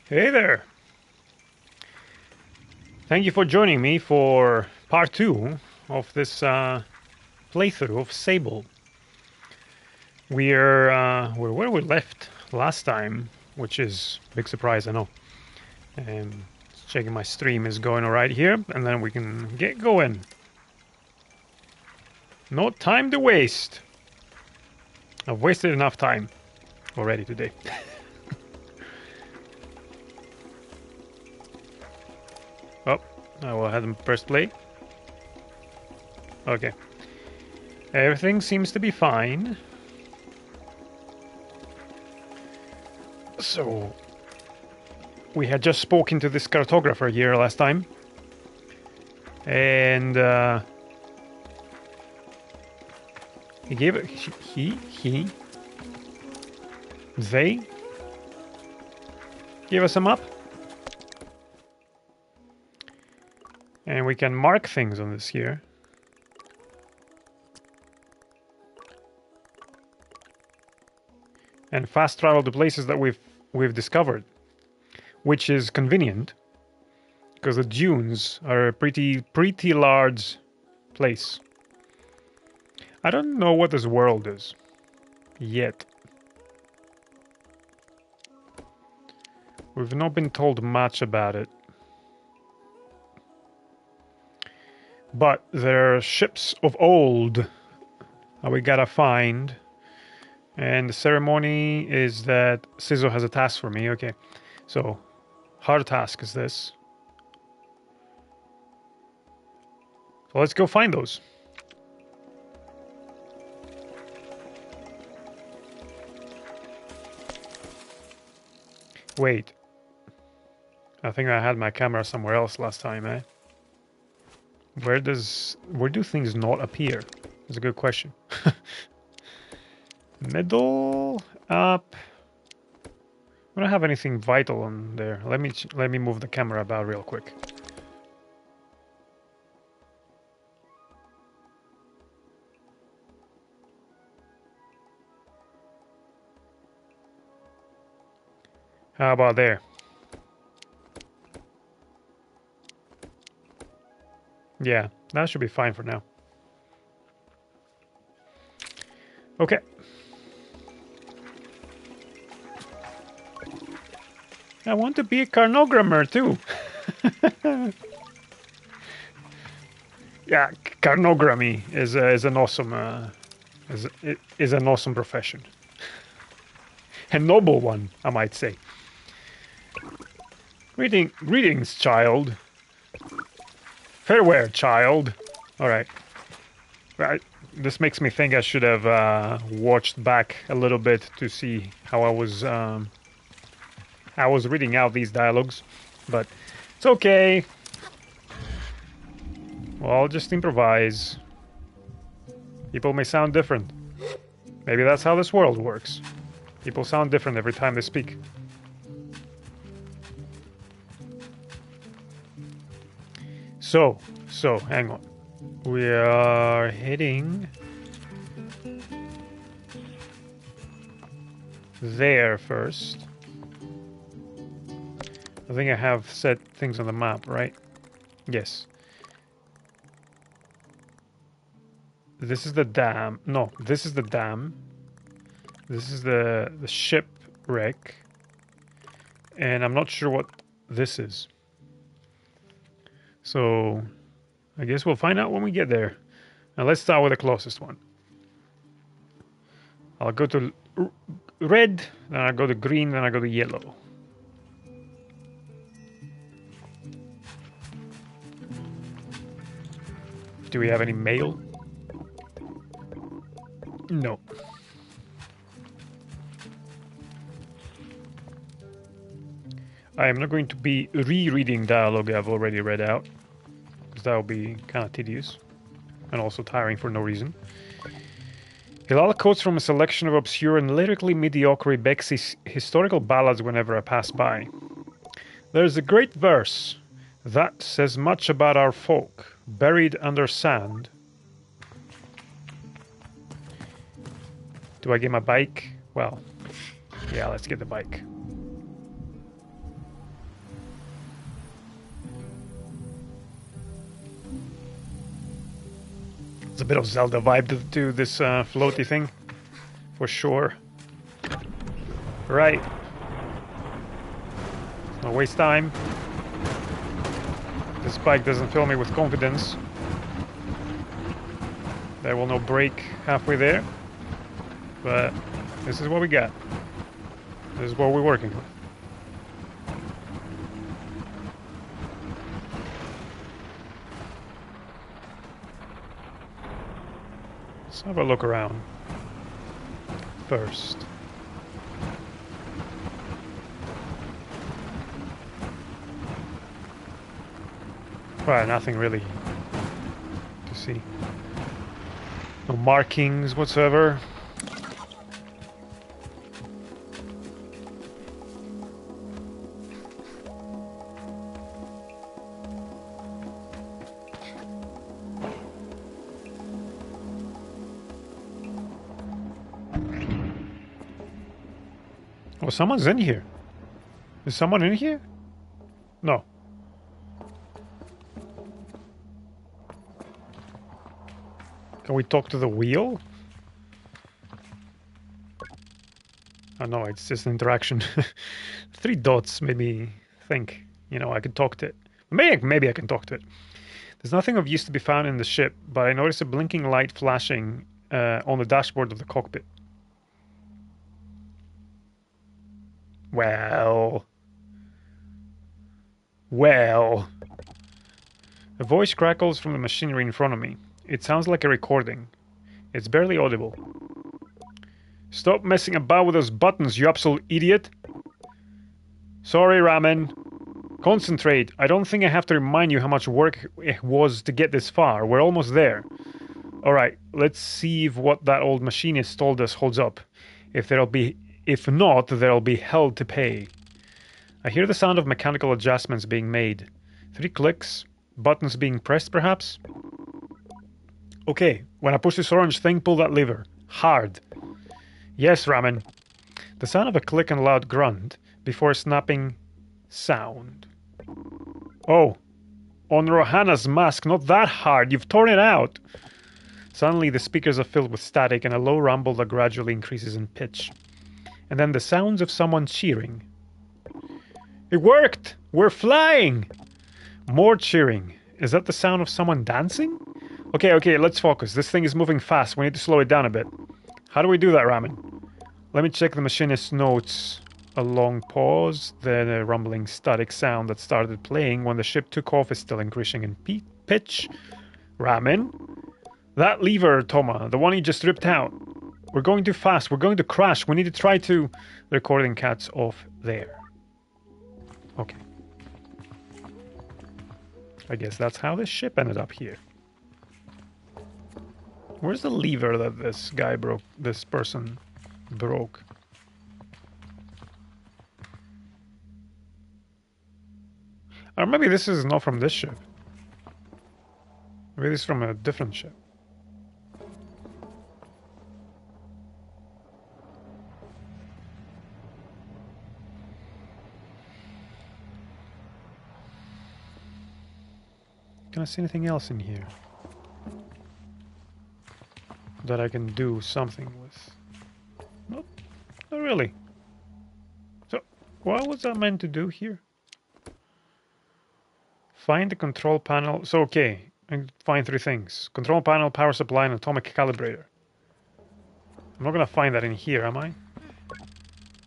Hey there! Thank you for joining me for part 2 of this playthrough of Sable. We're where we left last time, which is a big surprise, I know. And checking my stream is going alright here, and then we can get going. No time to waste. I've wasted enough time already today. Oh, I will have them press play. Okay. Everything seems to be fine. So, we had just spoken to this cartographer here last time. And, he gave it, they gave us a map. And we can mark things on this here. And fast travel to places that we've discovered, which is convenient because the dunes are a pretty large place. I don't know what this world is yet. We've not been told much about it. But there are ships of old that we gotta find. And the ceremony is that Sizzo has a task for me. Okay, so hard task is this. So let's go find those. Wait. I think I had my camera somewhere else last time, eh? Where do things not appear? That's a good question. Middle up. We don't have anything vital on there. Let me move the camera about real quick. How about there? Yeah, that should be fine for now. Okay. I want to be a carnogrammer too. Yeah, carnography is an awesome is an awesome profession. A noble one, I might say. Greetings, child. Farewell, child. All right. Right. This makes me think I should have watched back a little bit to see how I was reading out these dialogues, but it's okay. Well, I'll just improvise. People may sound different. Maybe that's how this world works. People sound different every time they speak. So, hang on. We are heading there first. I think I have set things on the map, right? Yes. This is the dam. No, this is the dam. This is the shipwreck. And I'm not sure what this is. So, I guess we'll find out when we get there. Now let's start with the closest one. I'll go to red, then I'll go to green, then I'll go to yellow. Do we have any mail? No. I am not going to be rereading dialogue I've already read out, because that will be kind of tedious and also tiring for no reason. Hilal quotes from a selection of obscure and lyrically mediocre Bexy historical ballads whenever I pass by. There's a great verse that says much about our folk, buried under sand. Do I get my bike? Well, yeah, let's get the bike. It's a bit of Zelda vibe to this floaty thing, for sure. Right. No waste time. This bike doesn't fill me with confidence. There will no break halfway there. But this is what we got. This is what we're working with. Let's have a look around first. Well, nothing really to see. No markings whatsoever. Oh, someone's in here. Is someone in here? No. Can we talk to the wheel? Oh no, it's just an interaction. 3 dots made me think, you know, I could talk to it. Maybe I can talk to it. There's nothing of use to be found in the ship, but I noticed a blinking light flashing on the dashboard of the cockpit. Well. A voice crackles from the machinery in front of me. It sounds like a recording. It's barely audible. Stop messing about with those buttons, you absolute idiot. Sorry, Ramen. Concentrate. I don't think I have to remind you how much work it was to get this far. We're almost there. Alright, let's see if what that old machinist told us holds up. If not, there'll be hell to pay. I hear the sound of mechanical adjustments being made. 3 clicks. Buttons being pressed, perhaps? Okay, when I push this orange thing, pull that lever. Hard. Yes, Ramen. The sound of a click and a loud grunt before a snapping sound. Oh. On Rohana's mask, not that hard. You've torn it out. Suddenly, the speakers are filled with static and a low rumble that gradually increases in pitch. And then the sounds of someone cheering. It worked! We're flying! More cheering. Is that the sound of someone dancing? Okay, let's focus. This thing is moving fast. We need to slow it down a bit. How do we do that, Ramen? Let me check the machinist's notes. A long pause, then a rumbling static sound that started playing when the ship took off is still increasing in pitch. Ramen? That lever, Toma, the one you just ripped out. We're going too fast. We're going to crash. We need to try to... The recording cuts off there. Okay. I guess that's how this ship ended up here. Where's the lever that this guy broke? This person broke? Or maybe this is not from this ship. Maybe this is from a different ship. Can I see anything else in here that I can do something with? Nope, not really. So, what was that meant to do here? Find the control panel. So, okay, I can find 3 things. Control panel, power supply, and atomic calibrator. I'm not gonna find that in here, am I?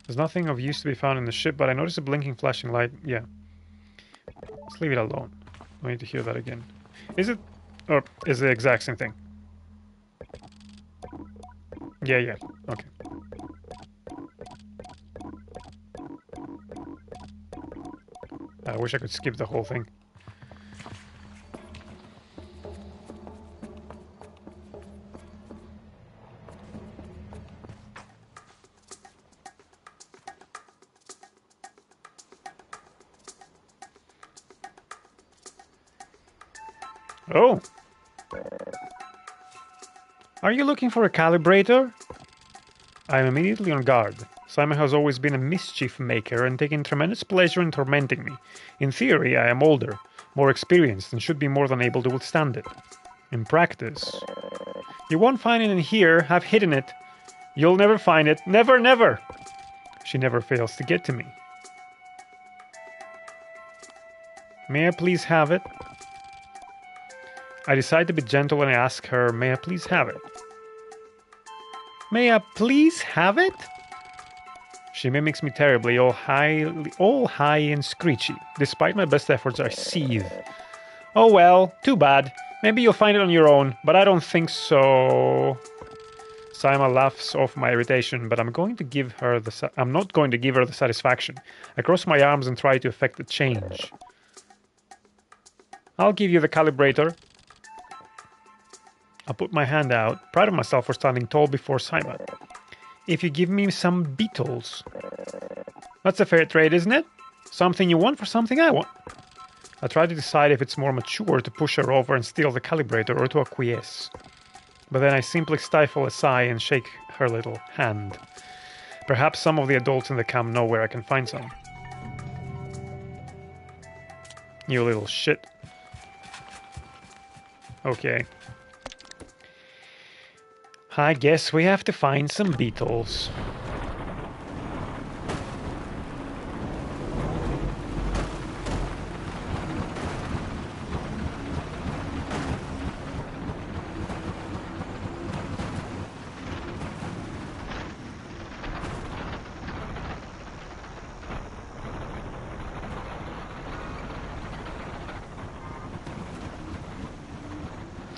There's nothing of use to be found in the ship, but I noticed a blinking flashing light. Yeah. Let's leave it alone. I need to hear that again. Is it... or is it the exact same thing? Yeah. Okay. I wish I could skip the whole thing. Oh! Are you looking for a calibrator? I am immediately on guard. Simon has always been a mischief maker and taken tremendous pleasure in tormenting me. In theory, I am older, more experienced, and should be more than able to withstand it. In practice. You won't find it in here. I've hidden it. You'll never find it. Never, never! She never fails to get to me. May I please have it? I decide to be gentle and I ask her, may I please have it? May I please have it? She mimics me terribly, all high and screechy. Despite my best efforts, I seethe. Oh well, too bad. Maybe you'll find it on your own, but I don't think so. Saima laughs off my irritation, but I'm not going to give her the satisfaction. I cross my arms and try to effect a change. I'll give you the calibrator. I put my hand out, proud of myself for standing tall before Saima. If you give me some beetles. That's a fair trade, isn't it? Something you want for something I want. I try to decide if it's more mature to push her over and steal the calibrator or to acquiesce. But then I simply stifle a sigh and shake her little hand. Perhaps some of the adults in the camp know where I can find some. You little shit. Okay. I guess we have to find some beetles.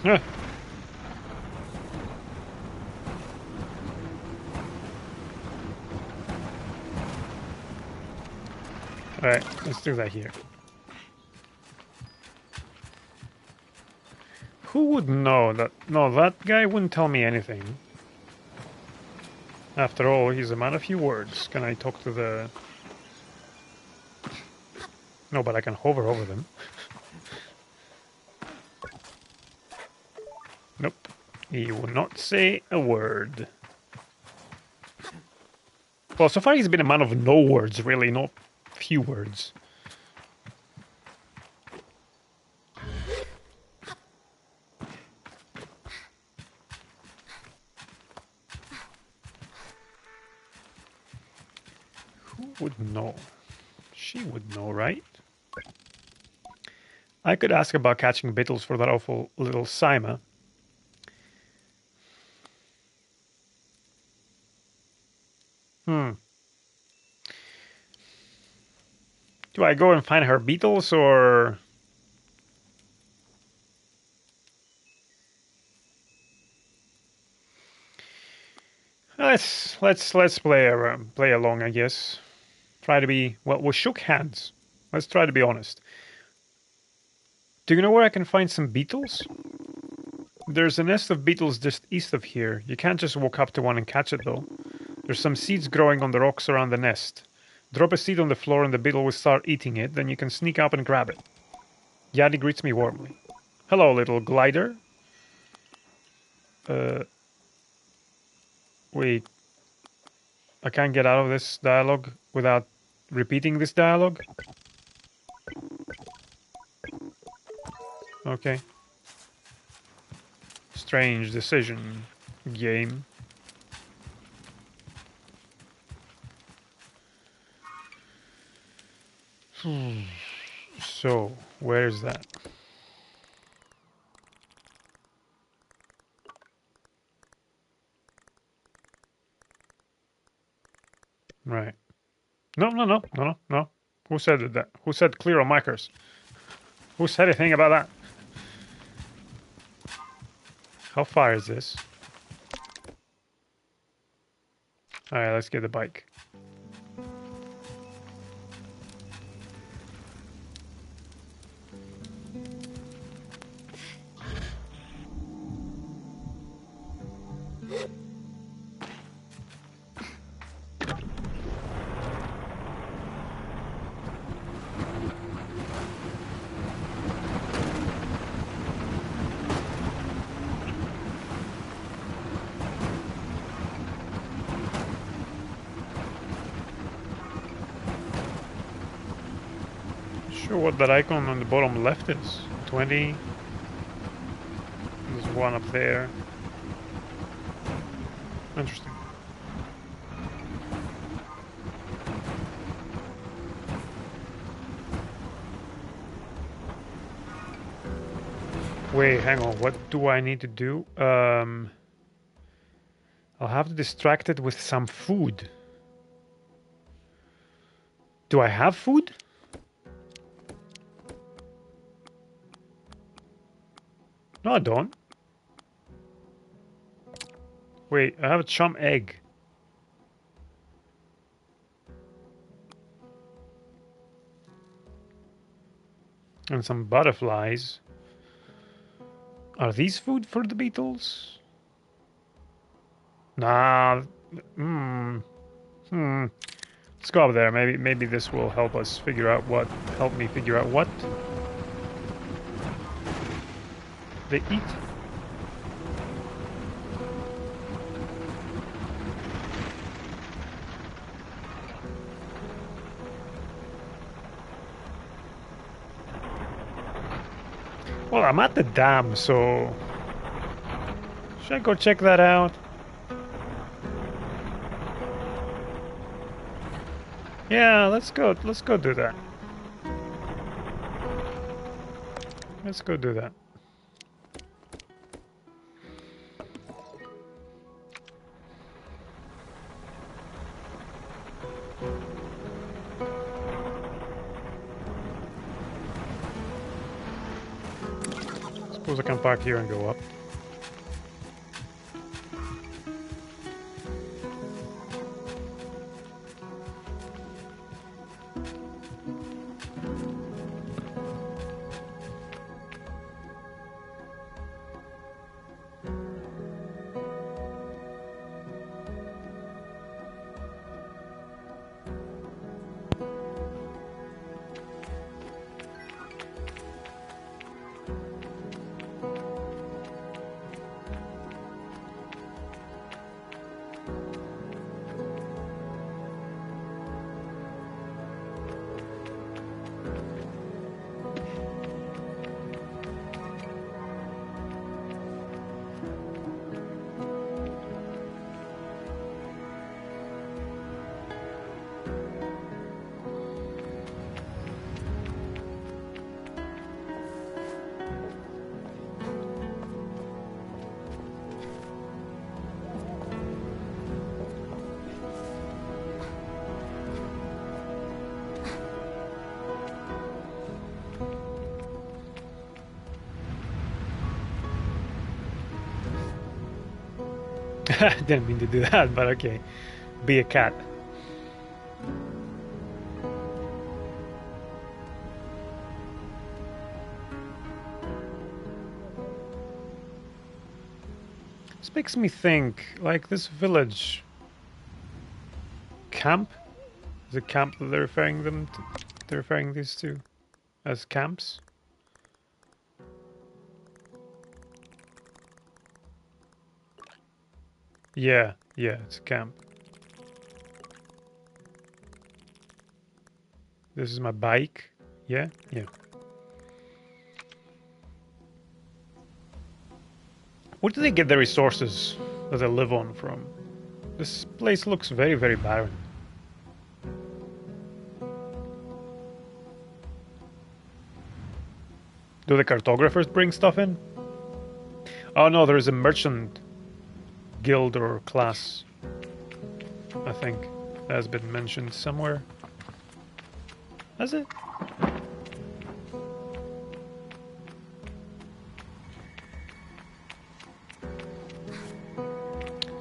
Huh. Alright, let's do that here. Who would know that? No, that guy wouldn't tell me anything. After all, he's a man of few words. Can I talk to the... No, but I can hover over them. Nope. He will not say a word. Well, so far he's been a man of no words, really, not few words. Who would know? She would know, right? I could ask about catching beetles for that awful little Saima. Do I go and find her beetles or... Let's play along, I guess. Try to be... Well, we shook hands. Let's try to be honest. Do you know where I can find some beetles? There's a nest of beetles just east of here. You can't just walk up to one and catch it, though. There's some seeds growing on the rocks around the nest. Drop a seed on the floor and the beetle will start eating it, then you can sneak up and grab it. Yadi greets me warmly. Hello, little glider. Wait. I can't get out of this dialogue without repeating this dialogue? Okay. Strange decision, game. So, where is that? Right. No. Who said that? Who said clear on micros? Who said anything about that? How far is this? Alright, let's get the bike. Sure what that icon on the bottom left is. 20. There's one up there. Interesting. Wait, hang on. What do I need to do? I'll have to distract it with some food. Do I have food? No, I don't. Wait, I have a chum egg. And some butterflies. Are these food for the beetles? Nah. Let's go up there. Maybe this will help us figure out what. Help me figure out what they eat. Well, I'm at the dam, so should I go check that out? Yeah, let's go do that. Let's go do that. Suppose I can park here and go up. I didn't mean to do that, but okay. Be a cat. This makes me think, like this village camp? Is it camp that they're referring these to as camps? Yeah, it's a camp. This is my bike. Yeah. Where do they get the resources that they live on from? This place looks very, very barren. Do the cartographers bring stuff in? Oh no, there is a merchant guild or class, I think, that has been mentioned somewhere. Has it?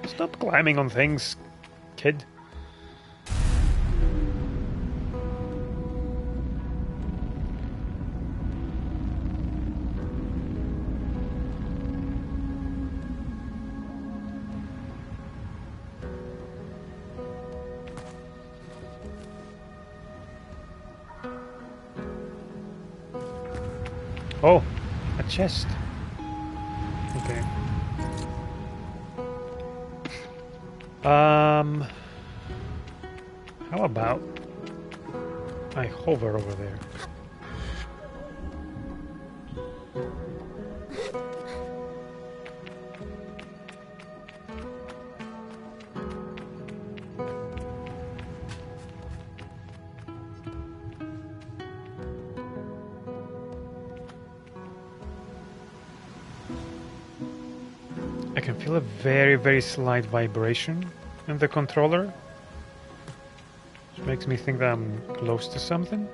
Stop climbing on things, kid. Oh, a chest. Okay. How about I hover over there? can feel a very, very slight vibration in the controller, which makes me think that I'm close to something.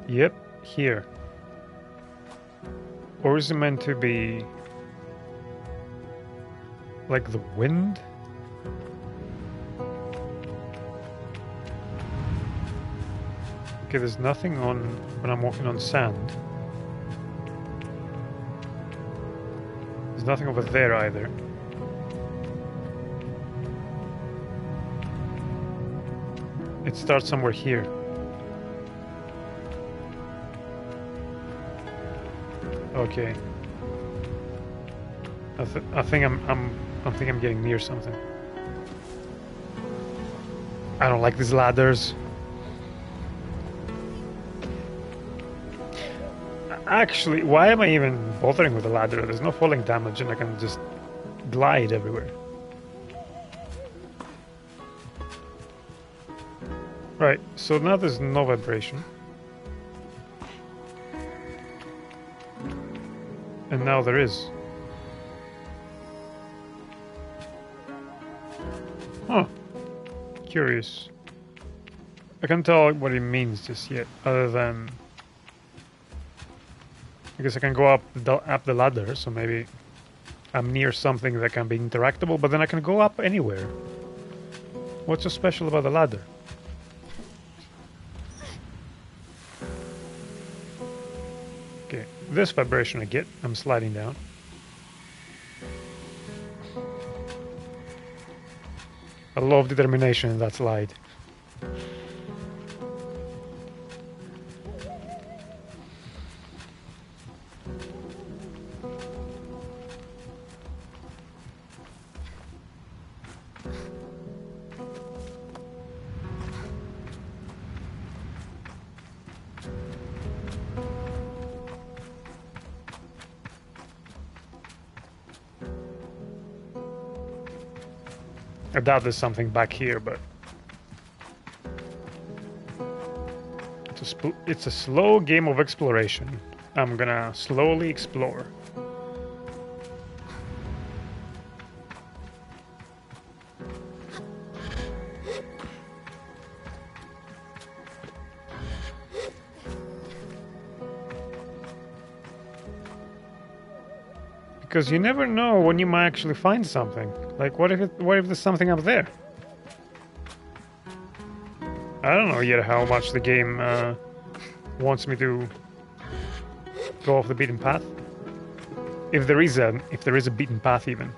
Yep, here. Or is it meant to be like the wind? Okay, there's nothing on when I'm walking on sand. There's nothing over there either. It starts somewhere here. Okay. I think I'm getting near something. I don't like these ladders. Actually, why am I even bothering with the ladder? There's no falling damage and I can just glide everywhere. Right, so now there's no vibration. And now there is. Huh. Curious. I can't tell what it means just yet, other than... I guess I can go up the ladder, so maybe I'm near something that can be interactable, but then I can go up anywhere. What's so special about the ladder? Okay, this vibration I get, I'm sliding down. I love determination in that slide. I doubt there's something back here, but it's a slow game of exploration. I'm gonna slowly explore. Because you never know when you might actually find something. Like, what if there's something up there? I don't know yet how much the game wants me to go off the beaten path. If there is a beaten path even.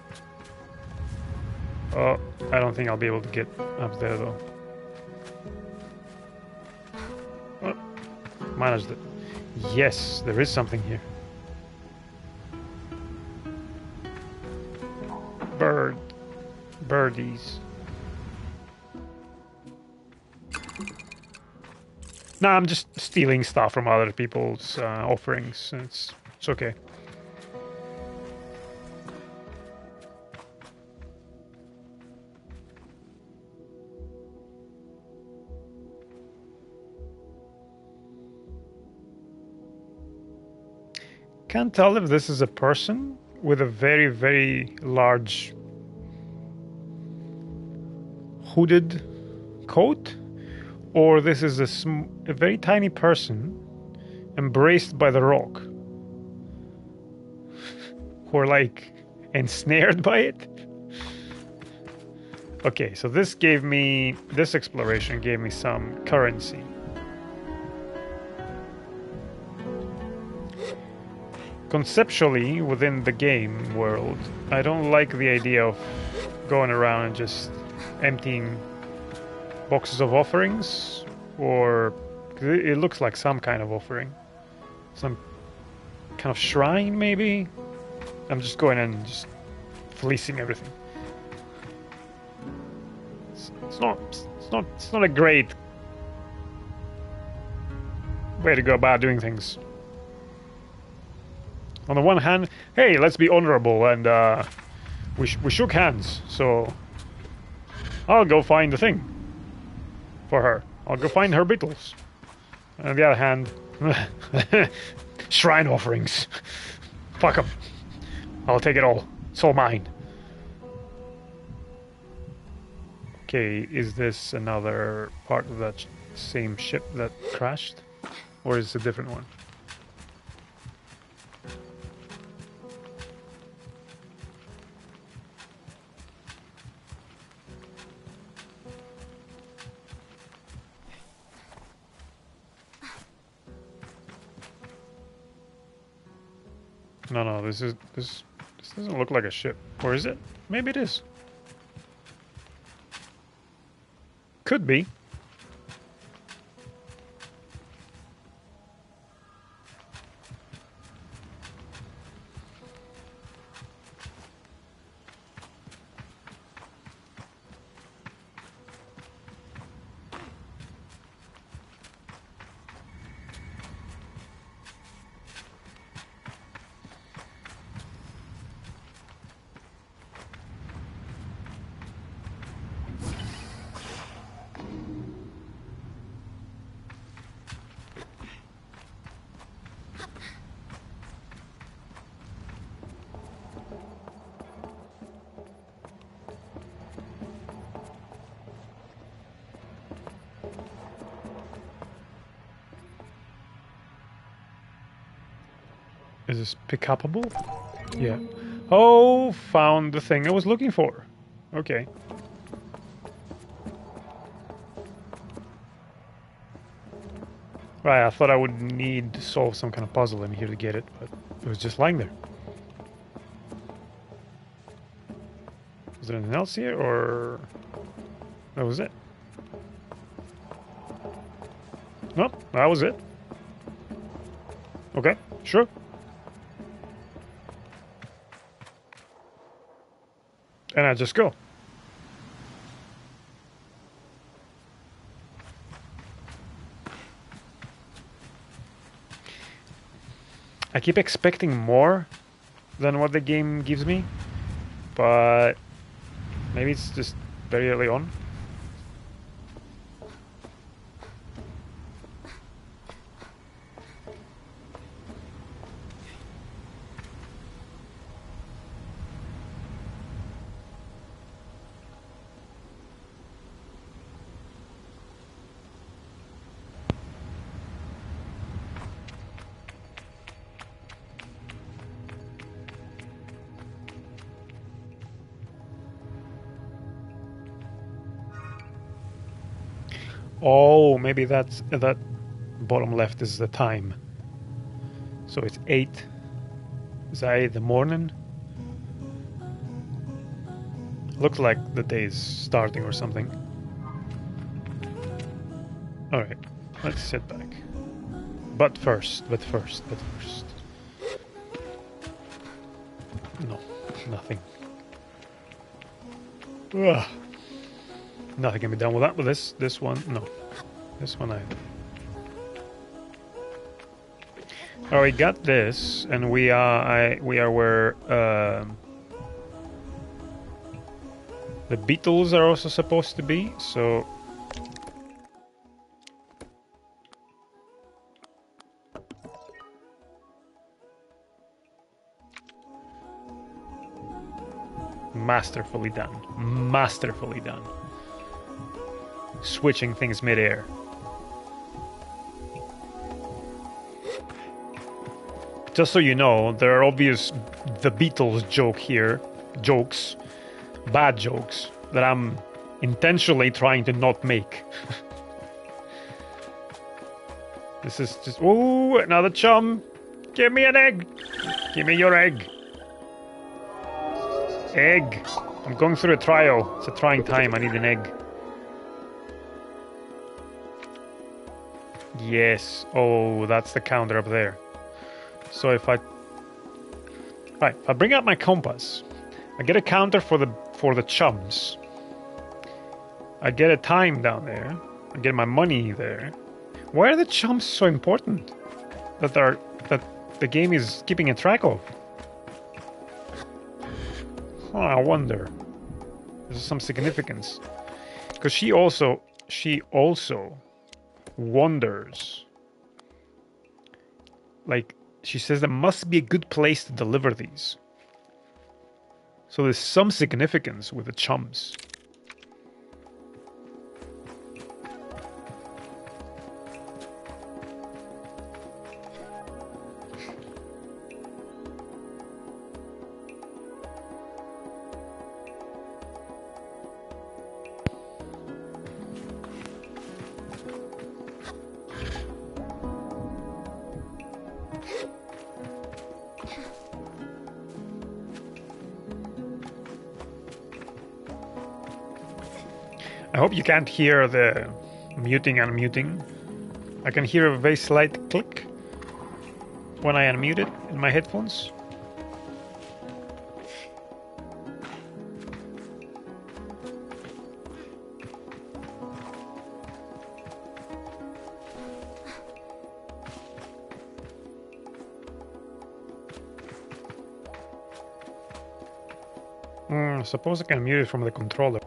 Oh, I don't think I'll be able to get up there though. Oh, managed it. Yes, there is something here. Birdies. No, I'm just stealing stuff from other people's offerings. It's okay. Can't tell if this is a person with a very, very large hooded coat, or this is a very tiny person embraced by the rock, or like ensnared by it. Okay, so this exploration gave me some currency. Conceptually, within the game world, I don't like the idea of going around and just emptying boxes of offerings, or it looks like some kind of offering, some kind of shrine maybe. I'm just going and just fleecing everything. It's not a great way to go about doing things. On the one hand, hey, let's be honorable, and we shook hands, so I'll go find the thing for her. I'll go find her beetles. On the other hand, shrine offerings. Fuck them. I'll take it all. It's all mine. Okay, is this another part of that same ship that crashed? Or is it a different one? No, this doesn't look like a ship. Or is it? Maybe it is. Could be. Is this pick-upable? Yeah. Oh, found the thing I was looking for. Okay. Right, I thought I would need to solve some kind of puzzle in here to get it, but it was just lying there. Is there anything else here, or... that was it? Nope, that was it. Okay, sure. And I just go. I keep expecting more than what the game gives me, but maybe it's just very early on. Oh, maybe that's that bottom left is the time. So it's 8. Is that 8 in the morning? Looks like the day is starting or something. Alright, let's sit back. But first. No, nothing. Ugh. Nothing can be done with that. With this one, no. This one either. Oh, we got this, and we are where the beetles are also supposed to be. So masterfully done. Masterfully done. Switching things mid-air. Just so you know, there are obvious the Beatles jokes, bad jokes, that I'm intentionally trying to not make. This is just... ooh, another chum! Give me an egg! Give me your egg! Egg! I'm going through a trial. It's a trying time. I need an egg. Yes. Oh, that's the counter up there. So if I bring out my compass, I get a counter for the chums. I get a time down there. I get my money there. Why are the chums so important that the game is keeping a track of? Oh, I wonder. There's some significance, because she also wonders. Like, she says there must be a good place to deliver these. So there's some significance with the chums. I hope you can't hear the muting and unmuting. I can hear a very slight click when I unmute it in my headphones. Suppose I can mute it from the controller.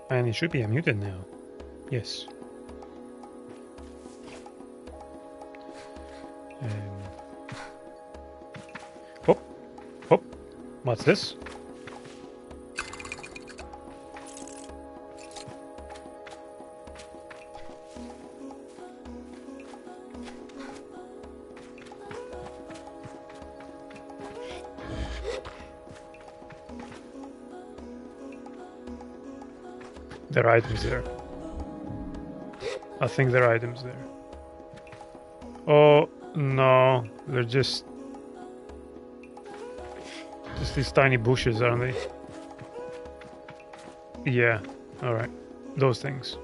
And it should be unmuted now. Yes. Oh, oh, what's this? There are items there. I think there are items there. Oh, no. They're just these tiny bushes, aren't they? Yeah. Alright. Those things.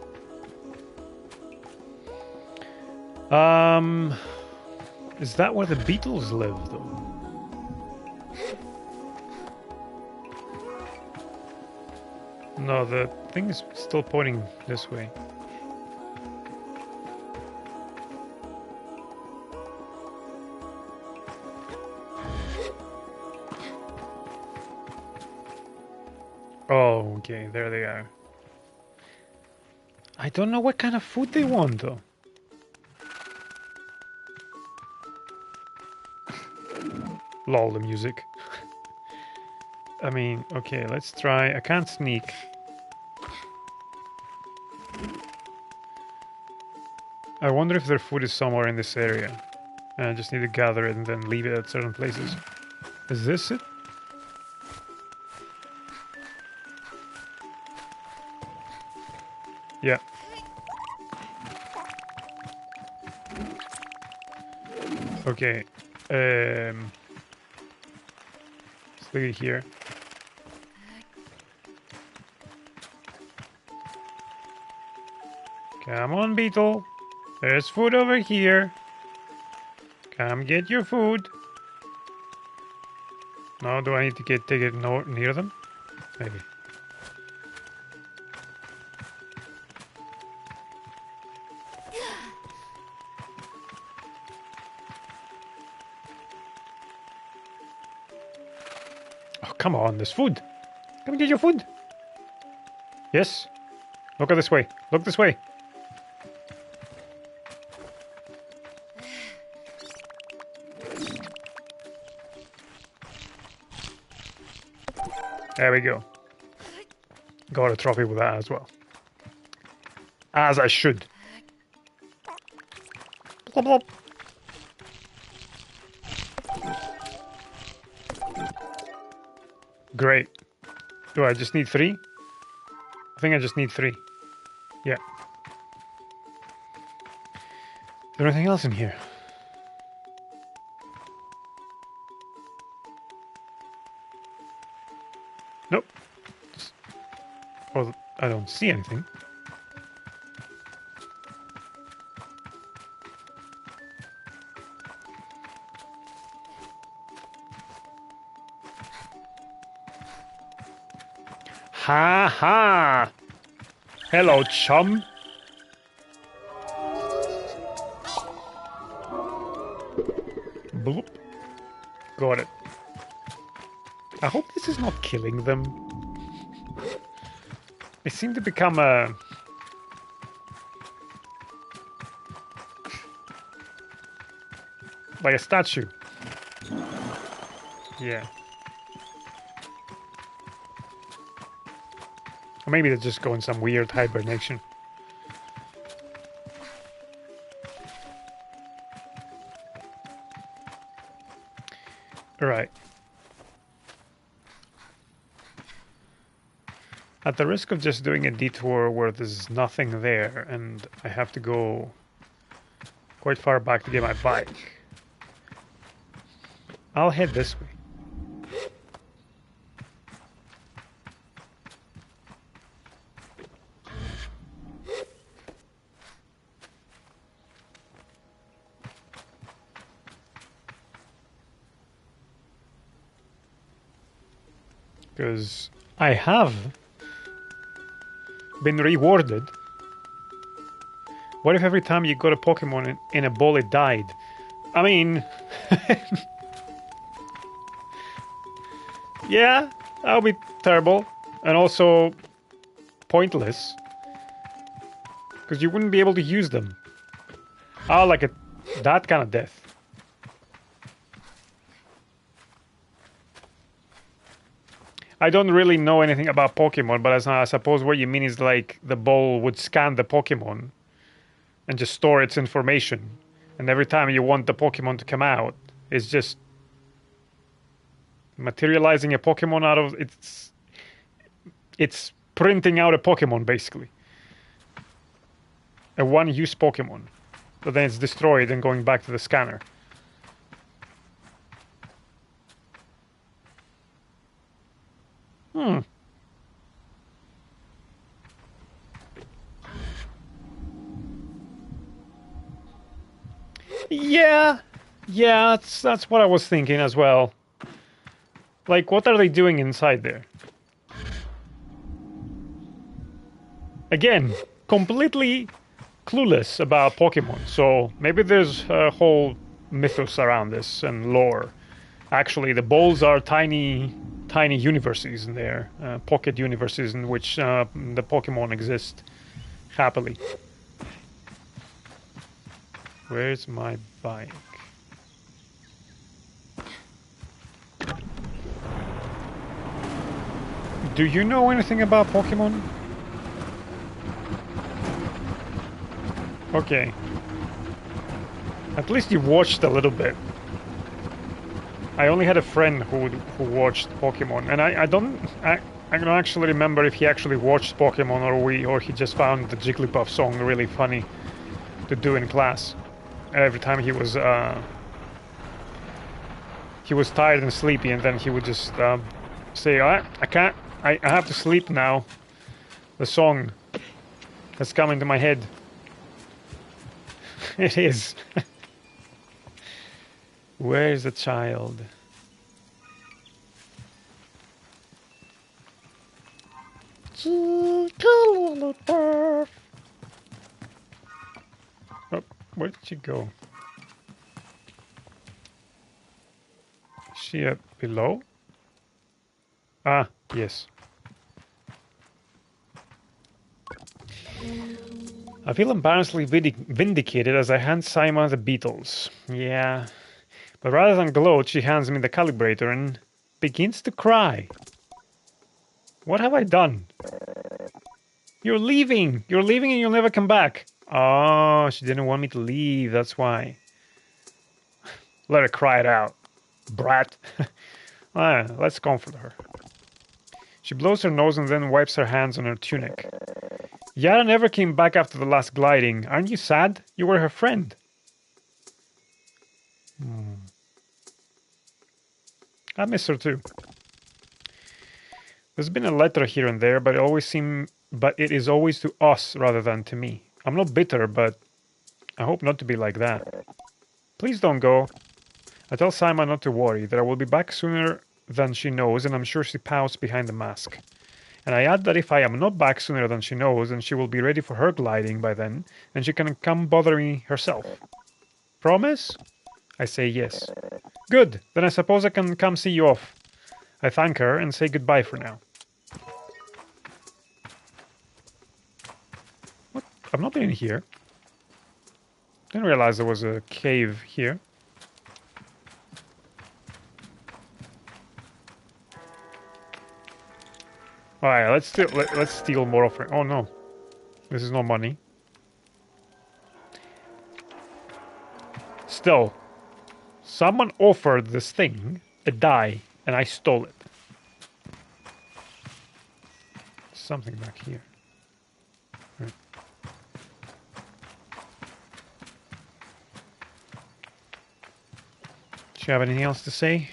Is that where the beetles live, though? No, the thing is still pointing this way. Oh, okay, there they are. I don't know what kind of food they want, though. Lol, the music. I mean, okay, let's try. I can't sneak. I wonder if their food is somewhere in this area. And I just need to gather it and then leave it at certain places. Is this it? Yeah. Okay. Let's leave it here. Come on, beetle. There's food over here. Come get your food. No, do I need to take it near them? Maybe. Oh, come on, there's food. Come get your food. Yes? Look this way. Look this way. There we go. Got a trophy with that as well. As I should. Blop, blop. Great. Do I just need 3? I think I just need 3. Yeah. Is there anything else in here? Nope. Well, I don't see anything. Ha ha! Hello, chum. Bloop. Got it. I hope this is not killing them. They seem to become Like a statue. Yeah. Or maybe they're just going some weird hibernation. Right. At the risk of just doing a detour where there's nothing there and I have to go quite far back to get my bike, I'll head this way. Because I have been rewarded. What if every time you got a Pokemon in a ball it died? I mean... yeah, that would be terrible. And also pointless. Because you wouldn't be able to use them. Oh, like that kind of death. I don't really know anything about Pokemon, but I suppose what you mean is like the ball would scan the Pokemon and just store its information. And every time you want the Pokemon to come out, it's just materializing a Pokemon out of it's printing out a Pokemon basically. A one-use Pokemon. But then it's destroyed and going back to the scanner. Yeah, that's what I was thinking as well. Like, what are they doing inside there? Again, completely clueless about Pokemon, so maybe there's a whole mythos around this and lore. Actually, the balls are tiny universes in there, pocket universes in which the Pokemon exist happily. Where's my bike? Do you know anything about Pokemon? Okay. At least you watched a little bit. I only had a friend who watched Pokemon, and I don't actually remember if he actually watched Pokemon or he just found the Jigglypuff song really funny to do in class. Every time he was tired and sleepy, and then he would just say, I can't, I have to sleep now. The song has come into my head. It is. Where's the child? Oh, where did she go? Is she up below? Ah, yes. I feel embarrassingly vindicated as I hand Saima the beetles. Yeah. But rather than gloat, she hands me the calibrator and begins to cry. What have I done? You're leaving! You're leaving and you'll never come back. Oh, she didn't want me to leave, that's why. Let her cry it out. Brat. Let's comfort her. She blows her nose and then wipes her hands on her tunic. Yara never came back after the last gliding. Aren't you sad? You were her friend. I miss her too. There's been a letter here and there, but it is always to us rather than to me. I'm not bitter, but I hope not to be like that. Please don't go. I tell Saima not to worry, that I will be back sooner than she knows, and I'm sure she pouts behind the mask. And I add that if I am not back sooner than she knows, then she will be ready for her gliding by then, and she can come bother me herself. Promise? I say yes. Good, then I suppose I can come see you off. I thank her and say goodbye for now. What? I've not been in here. Didn't realize there was a cave here. All right, let's steal more of her. Oh no, this is no money. Still, someone offered this thing a die, and I stole it. Something back here. Right. Do you have anything else to say?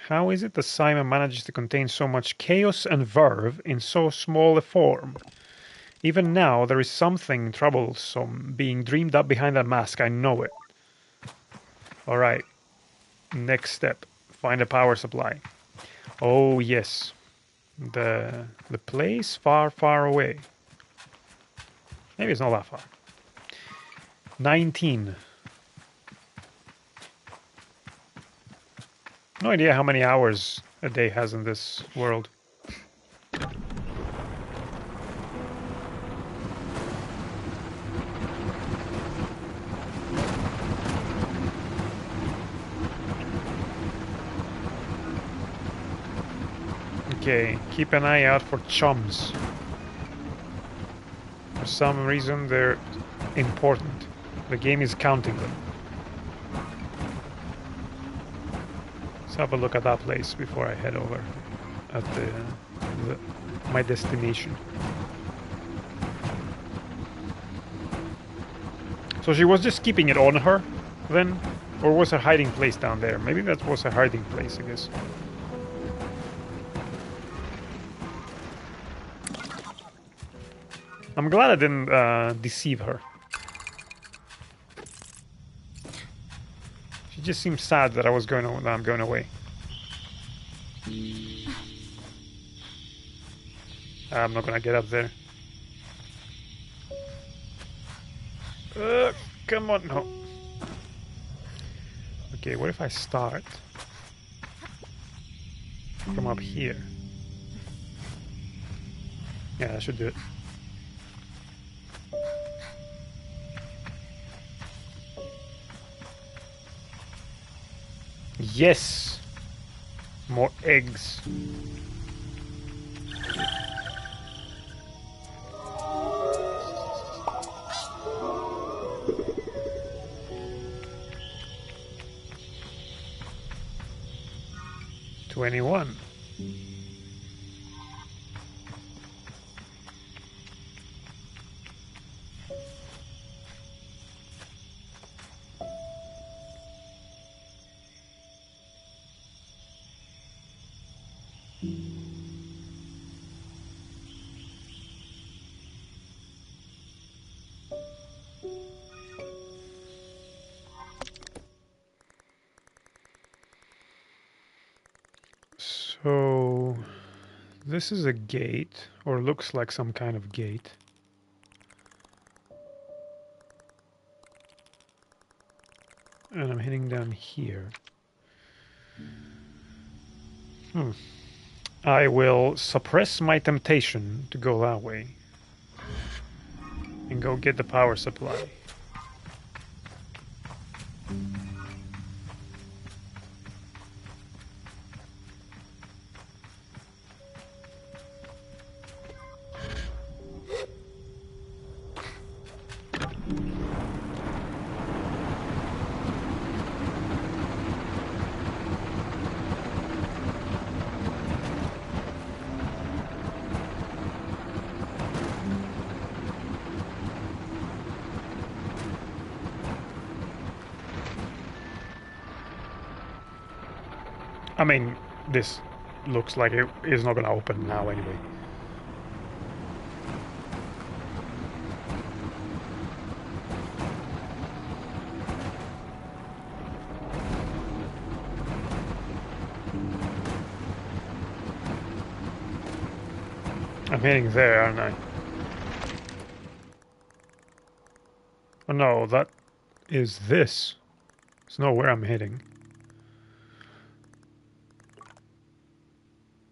How is it that Simon manages to contain so much chaos and verve in so small a form? Even now, there is something troublesome being dreamed up behind that mask. I know it. All right. Next step. Find a power supply. Oh, yes. The place far, far away. Maybe it's not that far. 19. No idea how many hours a day has in this world. Okay, keep an eye out for chums. For some reason, they're important. The game is counting them. Let's have a look at that place before I head over at my destination. So she was just keeping it on her then? Or was her hiding place down there? Maybe that was her hiding place, I guess. I'm glad I didn't deceive her. She just seemed sad that I'm going away. I'm not gonna get up there. Come on, no. Okay, what if I start from up here? Yeah, that should do it. Yes! More eggs. $21. So this is a gate, or looks like some kind of gate. And I'm heading down here. I will suppress my temptation to go that way. And go get the power supply. I mean, this looks like it is not gonna open now anyway. I'm heading there, aren't I? Oh no, that is this. It's not where I'm heading.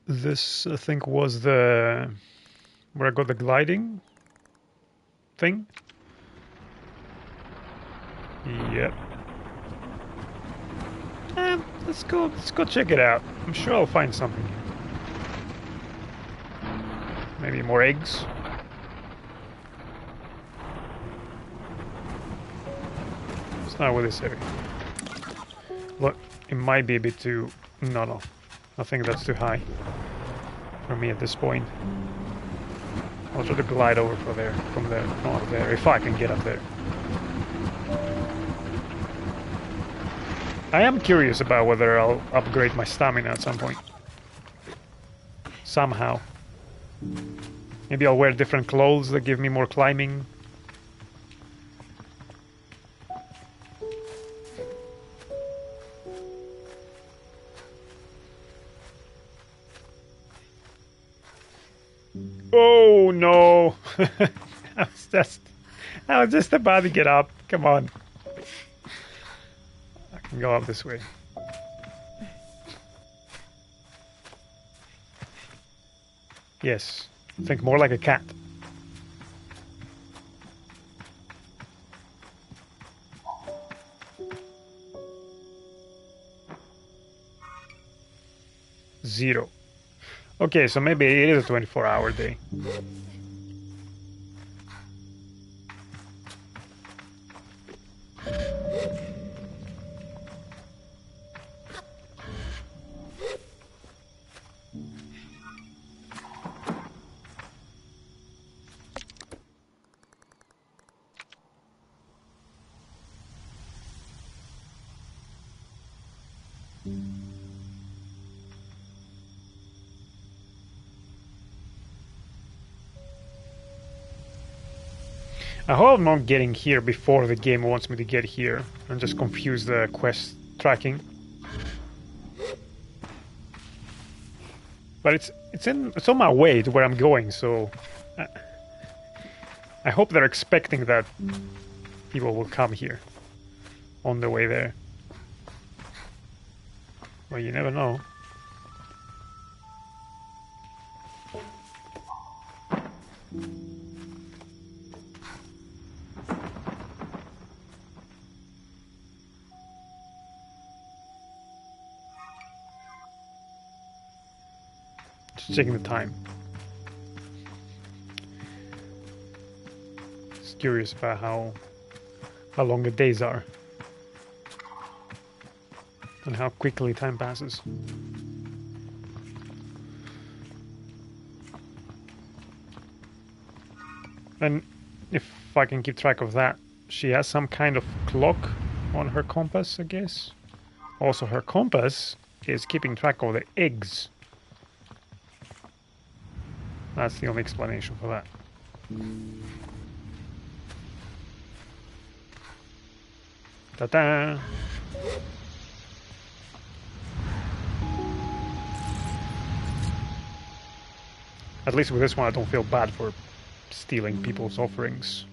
This, I think, was the... where I got the gliding thing? Yep. Let's go check it out. I'm sure I'll find something here. Maybe more eggs. It's not with this area. Look, it might be a bit too... No. I think that's too high for me at this point. I'll try to glide over from there, not up there, if I can get up there. I am curious about whether I'll upgrade my stamina at some point. Somehow. Maybe I'll wear different clothes that give me more climbing. Oh no! I was just about to get up. Come on. I can go up this way. Yes. Think more like a cat. Zero. Okay, so maybe it is a 24-hour day. I hope I'm not getting here before the game wants me to get here and just confuse the quest tracking. But it's on my way to where I'm going, so I hope they're expecting that people will come here on the way there. Well, you never know. Just checking the time. Just curious about how long the days are. And how quickly time passes. And if I can keep track of that, she has some kind of clock on her compass, I guess. Also, her compass is keeping track of the eggs. That's the only explanation for that. Ta-da! At least with this one I don't feel bad for stealing people's offerings.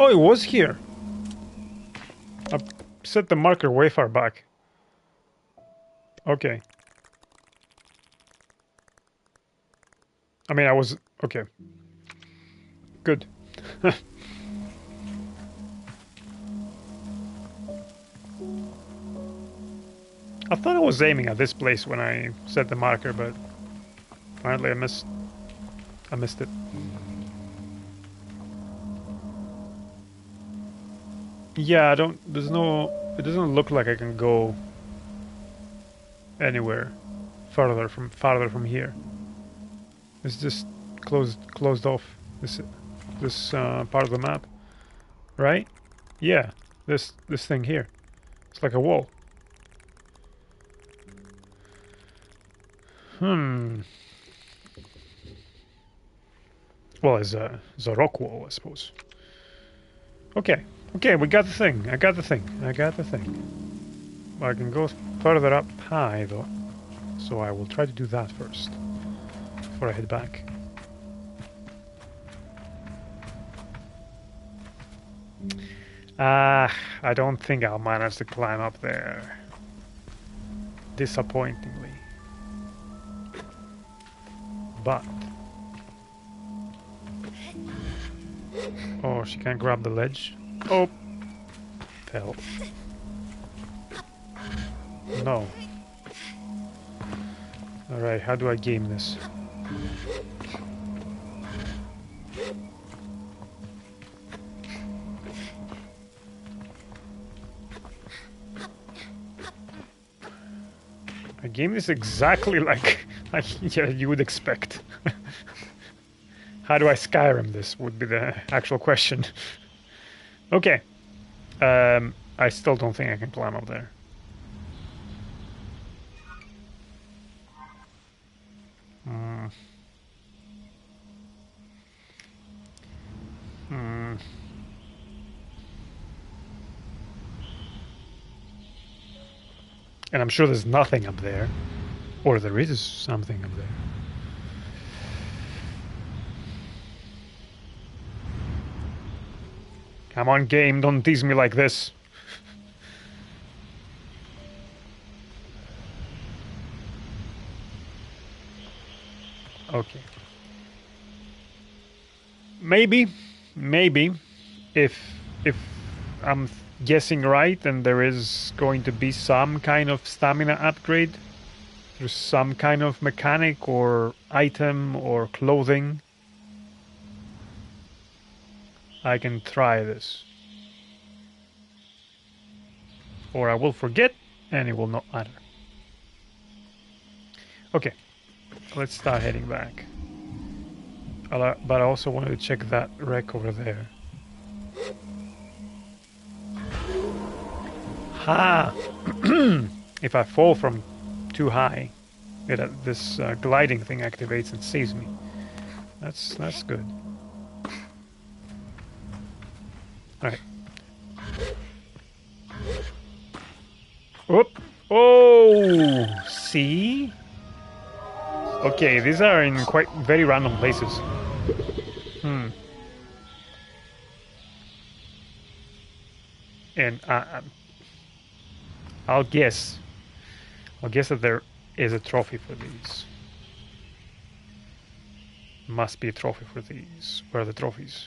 Oh, it was here. I set the marker way far back. Okay. I mean, I was... Okay. Good. I thought I was aiming at this place when I set the marker, but apparently I missed it. Yeah, it doesn't look like I can go anywhere farther from here. It's just closed off this part of the map, right? Yeah, this thing here. It's like a wall. Well, it's a rock wall, I suppose. Okay, we got the thing. I got the thing. I can go further up high, though. So I will try to do that first. before I head back. I don't think I'll manage to climb up there. Disappointingly. But... oh, she can't grab the ledge. Oh! Fell. No. Alright, how do I game this? I game this exactly like yeah, you would expect. How do I Skyrim this would be the actual question. Okay. I still don't think I can climb up there. And I'm sure there's nothing up there. Or there is something up there. Come on, game, don't tease me like this. Okay. Maybe, if I'm guessing right, and there is going to be some kind of stamina upgrade, there's some kind of mechanic or item or clothing, I can try this. Or I will forget and it will not matter. Okay, let's start heading back. But I also wanted to check that wreck over there. Ha! If I fall from too high, this gliding thing activates and saves me. That's good. Alright. Whoop! Oh! See? Okay, these are in quite very random places. And I'll guess that there is a trophy for these. Must be a trophy for these. Where are the trophies?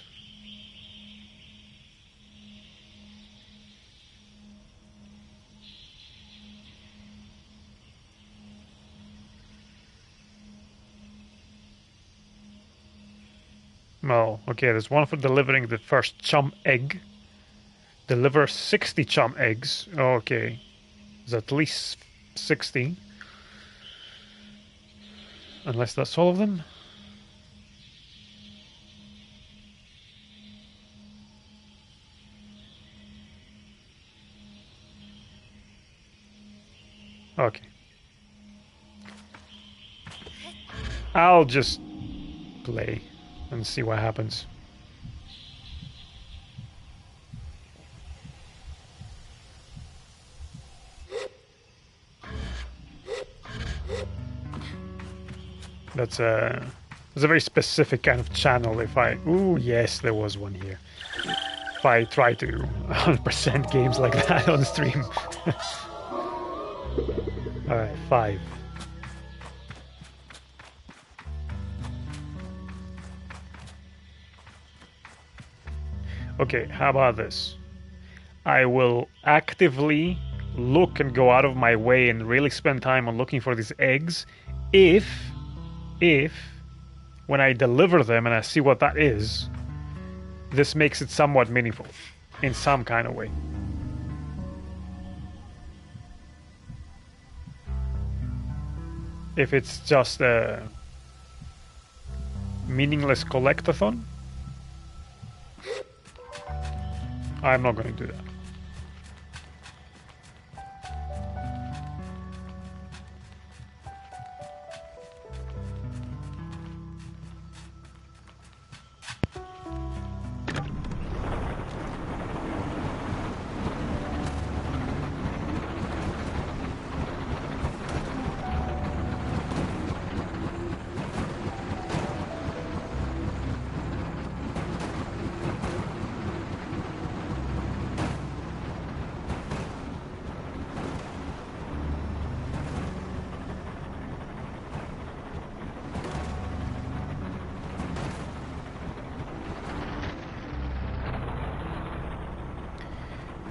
Oh, okay, there's one for delivering the first chum egg. Deliver 60 chum eggs. Okay. There's at least 60. Unless that's all of them. Okay. I'll just play and see what happens. That's a very specific kind of channel. If I... ooh, yes, there was one here. If I try to 100% games like that on stream. Alright, 5. Okay, how about this? I will actively look and go out of my way and really spend time on looking for these eggs if when I deliver them and I see what that is, this makes it somewhat meaningful in some kind of way. If it's just a meaningless collectathon, I'm not going to do that.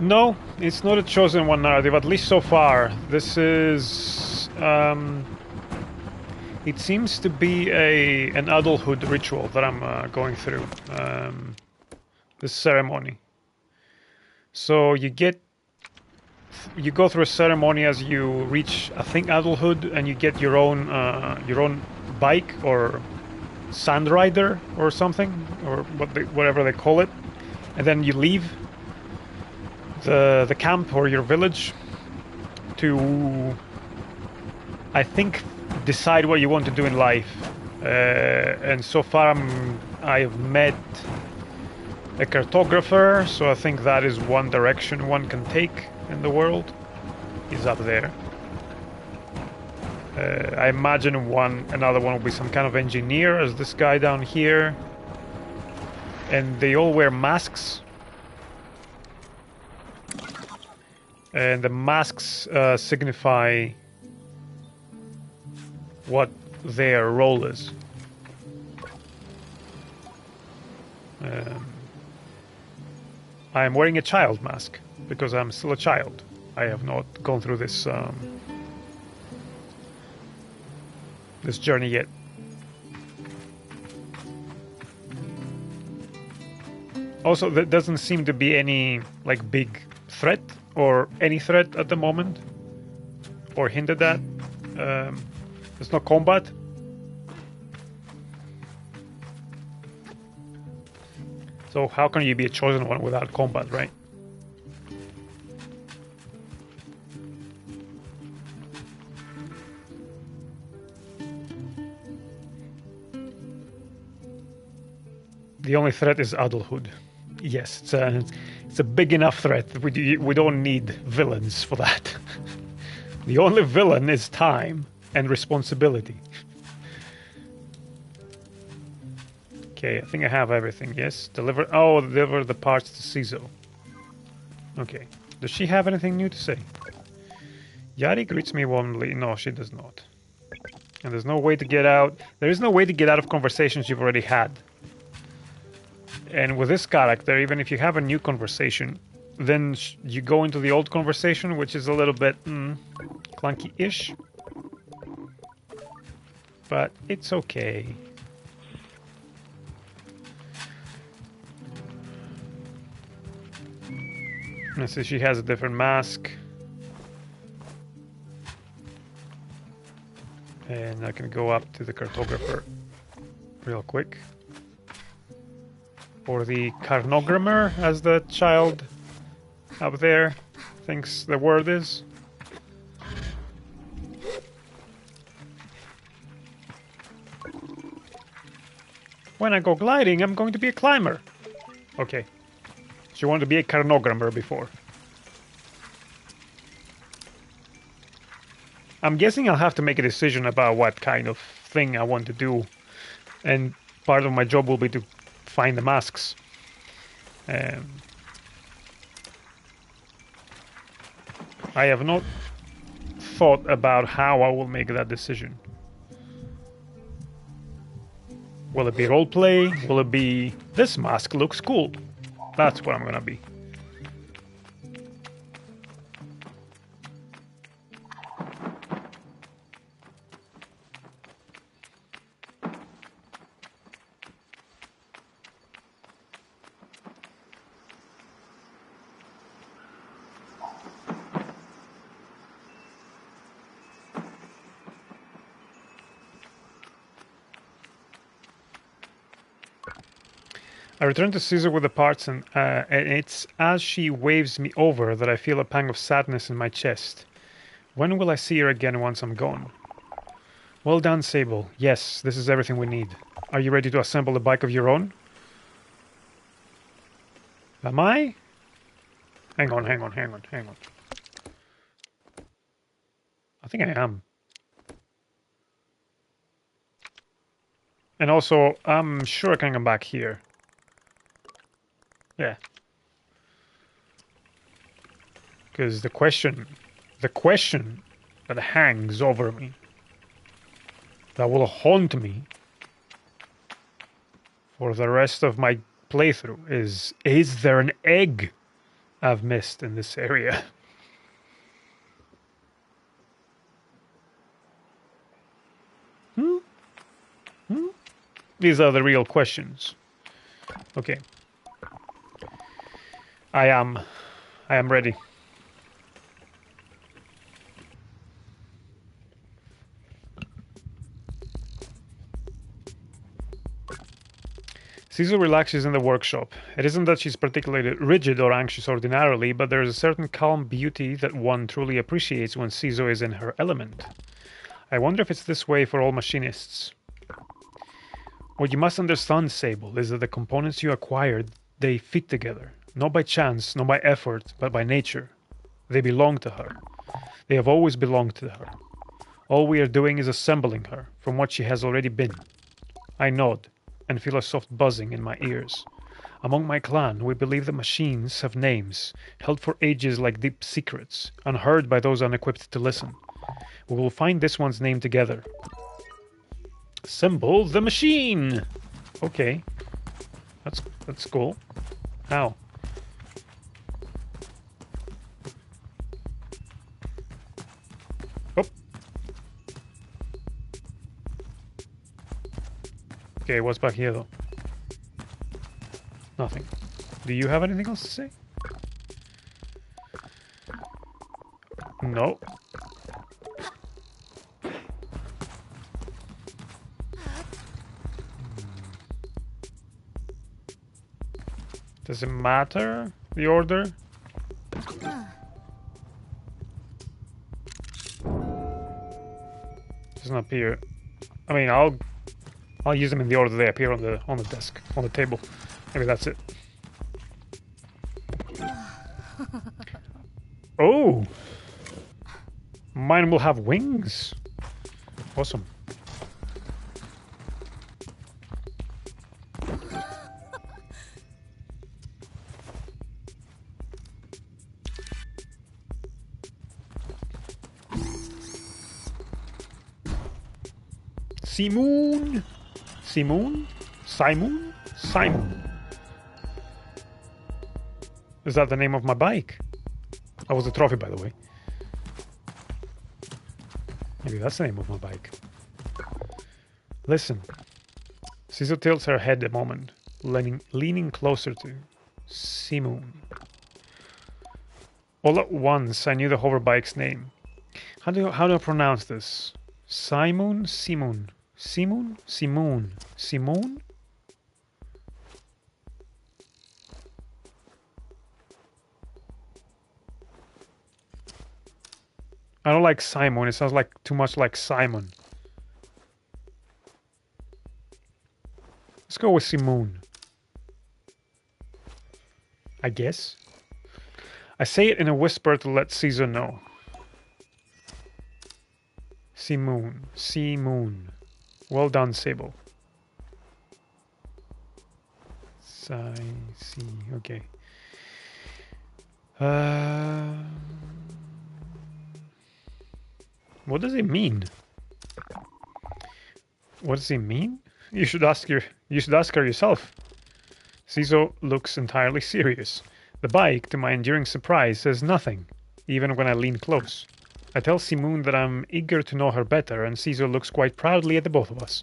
No, it's not a chosen one narrative, at least so far. This is... it seems to be an adulthood ritual that I'm going through. This ceremony. So you go through a ceremony as you reach, I think, adulthood, and you get your own bike or sand rider or something, or whatever they call it, and then you leave the camp or your village to, I think, decide what you want to do in life. And so far I've met a cartographer, so I think that is one direction one can take in the world. Is up there. I imagine another one will be some kind of engineer, as this guy down here. And they all wear masks. And the masks signify what their role is. I am wearing a child mask because I'm still a child. I have not gone through this this journey yet. Also, there doesn't seem to be any like big threat or any threat at the moment, or hinted at. There's no combat. So how can you be a chosen one without combat, right? The only threat is adulthood. Yes, it's a big enough threat. We don't need villains for that. The only villain is time and responsibility. Okay, I think I have everything. Yes, deliver the parts to Cizo. Okay, does she have anything new to say? Yari greets me warmly. No, she does not. And there's no way to get out. There is no way to get out of conversations you've already had. And with this character, even if you have a new conversation, then you go into the old conversation, which is a little bit clunky-ish. But it's okay. Let's see, she has a different mask. And I can go up to the cartographer real quick. Or the carnogrammer, as the child up there thinks the word is. When I go gliding, I'm going to be a climber. Okay. She wanted to be a carnogrammer before. I'm guessing I'll have to make a decision about what kind of thing I want to do. And part of my job will be to find the masks. I have not thought about how I will make that decision. Will it be roleplay? Will it be, this mask looks cool? That's what I'm gonna be. I return to Caesar with the parts, and it's as she waves me over that I feel a pang of sadness in my chest. When will I see her again once I'm gone? Well done, Sable. Yes, this is everything we need. Are you ready to assemble a bike of your own? Am I? Hang on. I think I am. And also, I'm sure I can come back here. Yeah. Because the question that hangs over me, that will haunt me for the rest of my playthrough is there an egg I've missed in this area. These are the real questions. Okay. I am ready. Caesar relaxes in the workshop. It isn't that she's particularly rigid or anxious ordinarily, but there is a certain calm beauty that one truly appreciates when Caesar is in her element. I wonder if it's this way for all machinists. What you must understand, Sable, is that the components you acquired, they fit together. Not by chance, not by effort, but by nature. They belong to her. They have always belonged to her. All we are doing is assembling her from what she has already been. I nod and feel a soft buzzing in my ears. Among my clan, we believe that machines have names, held for ages like deep secrets, unheard by those unequipped to listen. We will find this one's name together. Assemble the machine! Okay. That's cool. How? Oh. Okay, what's back here though? Nothing. Do you have anything else to say? No. Does it matter, the order? Doesn't appear. I mean, I'll use them in the order they appear on the desk, on the table. Maybe that's it. Oh! Mine will have wings. Awesome. Simon? Simon? Simon? Simon. Is that the name of my bike? That was a trophy, by the way. Maybe that's the name of my bike. Listen. Caesar tilts her head a moment, leaning closer to Simon. All at once, I knew the hoverbike's name. How do I pronounce this? Simon? Simon? Simon? Simon? Simon? I don't like Simon. It sounds like too much like Simon. Let's go with Simone. I guess. I say it in a whisper to let Caesar know. Simone. Simone. Well done, Sable. Okay. What does it mean? What does it mean? You should ask her yourself. Caesar looks entirely serious. The bike, to my enduring surprise, says nothing, even when I lean close. I tell Simone that I'm eager to know her better, and Caesar looks quite proudly at the both of us.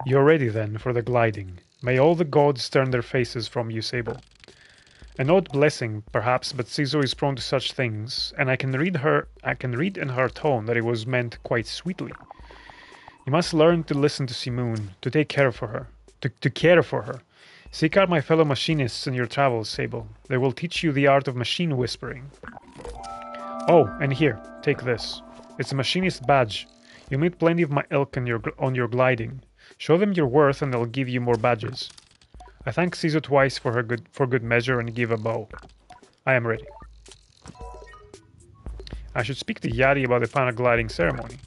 You're ready, then, for the gliding. May all the gods turn their faces from you, Sable. An odd blessing, perhaps, but Caesar is prone to such things, and I can read in her tone that it was meant quite sweetly. You must learn to listen to Simone, to take care for her, to care for her. Seek out my fellow machinists in your travels, Sable. They will teach you the art of machine whispering. Oh, and here, take this. It's a machinist badge. You'll meet plenty of my ilk on your gliding. Show them your worth, and they'll give you more badges. I thank Caesar twice for good measure and give a bow. I am ready. I should speak to Yari about the final gliding ceremony.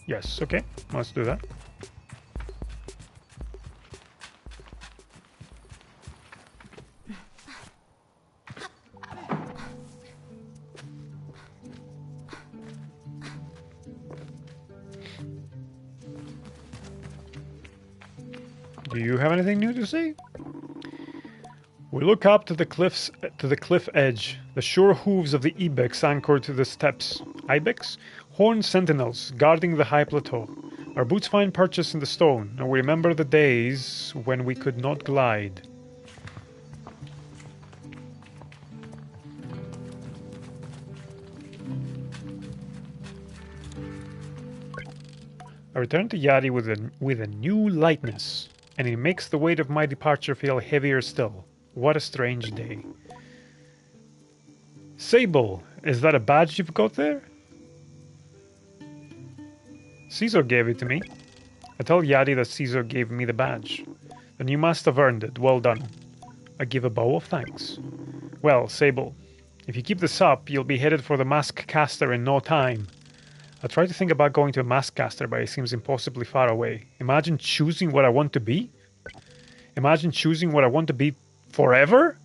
Yes, okay, let's do that. Do you have anything new to say? We look up to the cliff edge, the sure hooves of the ibex anchored to the steps. Ibex? Horned sentinels guarding the high plateau. Our boots find purchase in the stone, and we remember the days when we could not glide. I return to Yadi with a new lightness, and it makes the weight of my departure feel heavier still. What a strange day. Sable, is that a badge you've got there? Caesar gave it to me. I tell Yadi that Caesar gave me the badge. Then you must have earned it. Well done. I give a bow of thanks. Well, Sable, if you keep this up, you'll be headed for the mask caster in no time. I try to think about going to a mask caster, but it seems impossibly far away. Imagine choosing what I want to be? Imagine choosing what I want to be forever?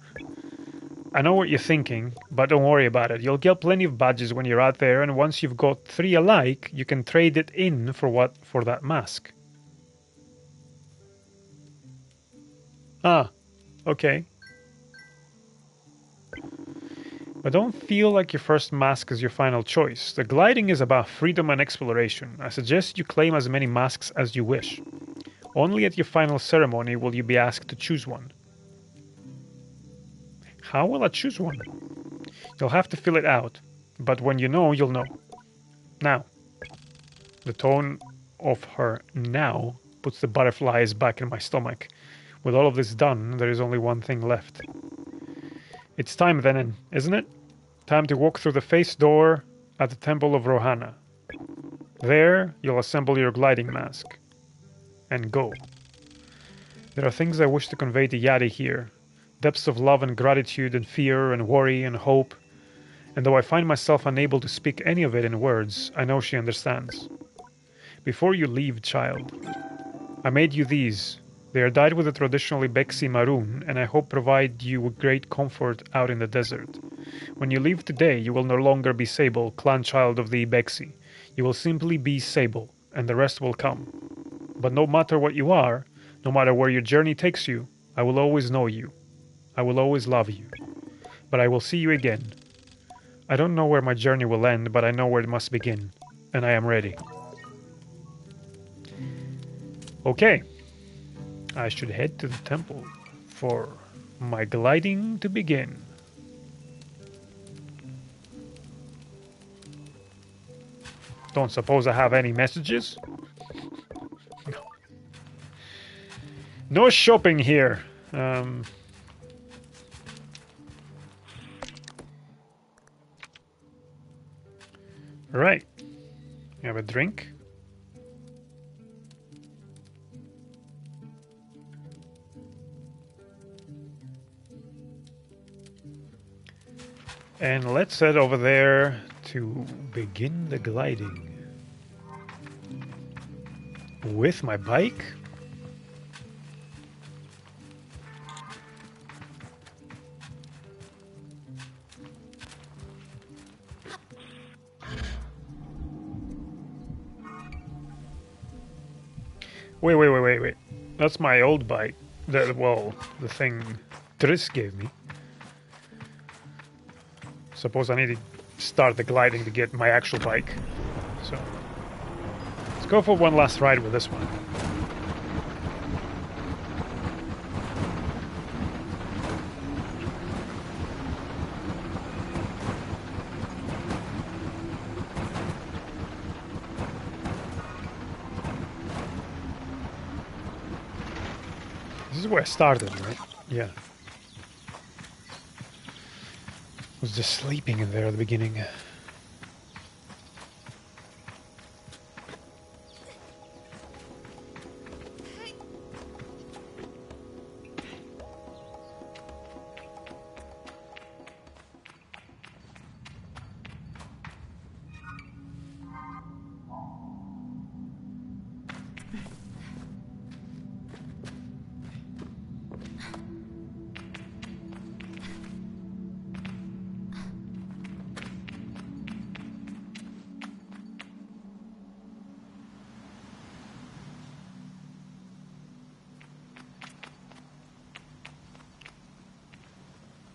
I know what you're thinking, but don't worry about it. You'll get plenty of badges when you're out there, and once you've got 3 alike, you can trade it in for that mask. Ah, okay. But don't feel like your first mask is your final choice. The gliding is about freedom and exploration. I suggest you claim as many masks as you wish. Only at your final ceremony will you be asked to choose one. How will I choose one? You'll have to fill it out, but when you know, you'll know. Now. The tone of her now puts the butterflies back in my stomach. With all of this done, there is only one thing left. It's time then, isn't it? Time to walk through the face door at the Temple of Rohana. There, you'll assemble your gliding mask. And go. There are things I wish to convey to Yadi here. Depths of love and gratitude and fear and worry and hope. And though I find myself unable to speak any of it in words, I know she understands. Before you leave, child, I made you these. They are dyed with the traditional Ibexi maroon, and I hope provide you with great comfort out in the desert. When you leave today, you will no longer be Sable, clan child of the Ibexi. You will simply be Sable, and the rest will come. But no matter what you are, no matter where your journey takes you, I will always know you. I will always love you. But I will see you again. I don't know where my journey will end, but I know where it must begin. And I am ready. Okay. I should head to the temple for my gliding to begin. Don't suppose I have any messages? No. No shopping here. Right. You have a drink. And let's head over there to begin the gliding. With my bike. Wait. That's my old bike. The thing Triss gave me. Suppose I need to start the gliding to get my actual bike. So, let's go for one last ride with this one. This is where I started, right? Yeah. I was just sleeping in there at the beginning.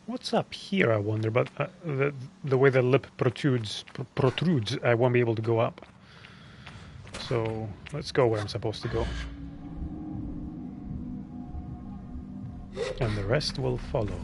What's up here, I wonder, but the way the lip protrudes, I won't be able to go up. So let's go where I'm supposed to go. And the rest will follow.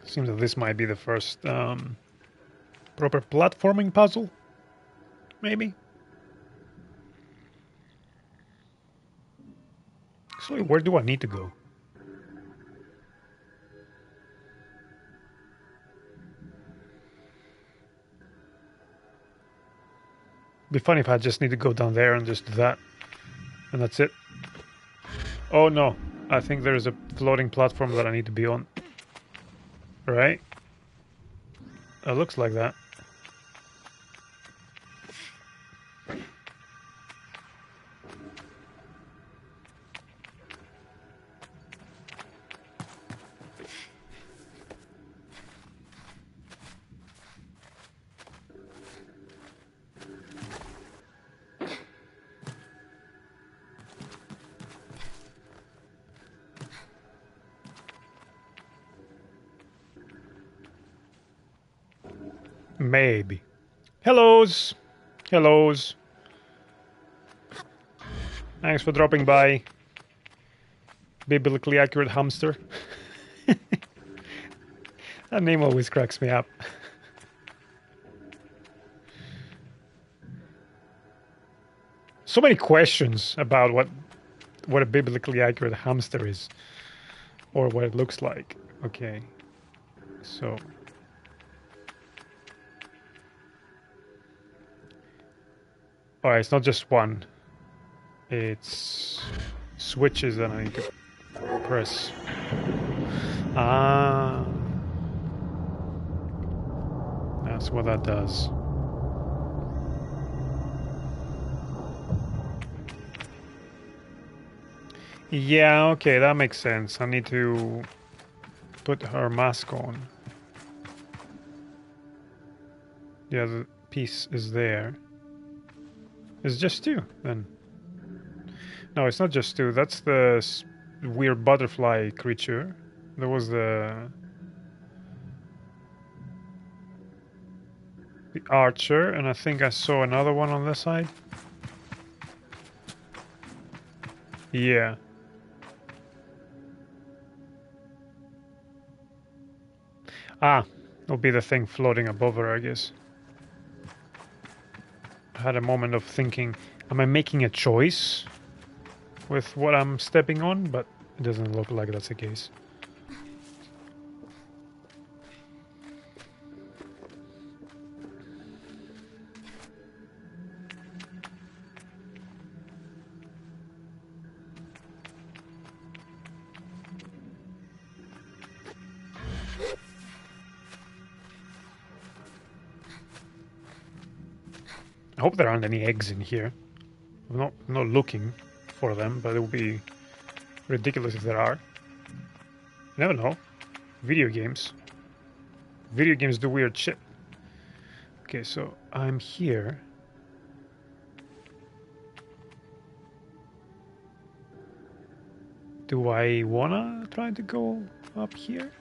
Seems that this might be the first proper platforming puzzle, maybe? Actually, where do I need to go? Be funny if I just need to go down there and just do that. And that's it. Oh no, I think there's a floating platform that I need to be on. Right? It looks like that. Maybe. Hellos! Hellos. Thanks for dropping by. Biblically accurate hamster. That name always cracks me up. So many questions about what a biblically accurate hamster is. Or what it looks like. Okay. So... Alright, it's not just one. It's switches that I need to press. Ah. That's what that does. Yeah, okay, that makes sense. I need to put her mask on. Yeah, the piece is there. It's just two, then. No, it's not just two. That's the weird butterfly creature. There was the archer, and I think I saw another one on this side. Yeah. Ah, it'll be the thing floating above her, I guess. I had a moment of thinking, am I making a choice with what I'm stepping on? But it doesn't look like that's the case. I hope there aren't any eggs in here. I'm not looking for them, but it would be ridiculous if there are. You never know. Video games. Video games do weird shit. Okay, so I'm here. Do I wanna try to go up here?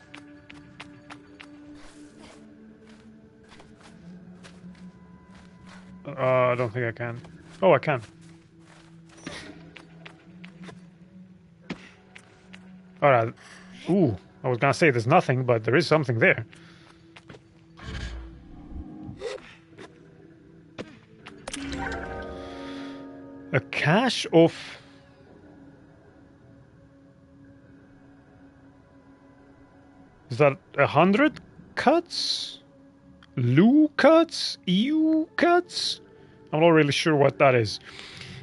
I don't think I can. Oh, I can. Alright. Ooh, I was gonna say there's nothing, but there is something there. A cache of... Is that 100 cuts? Lu cuts? EU cuts? I'm not really sure what that is.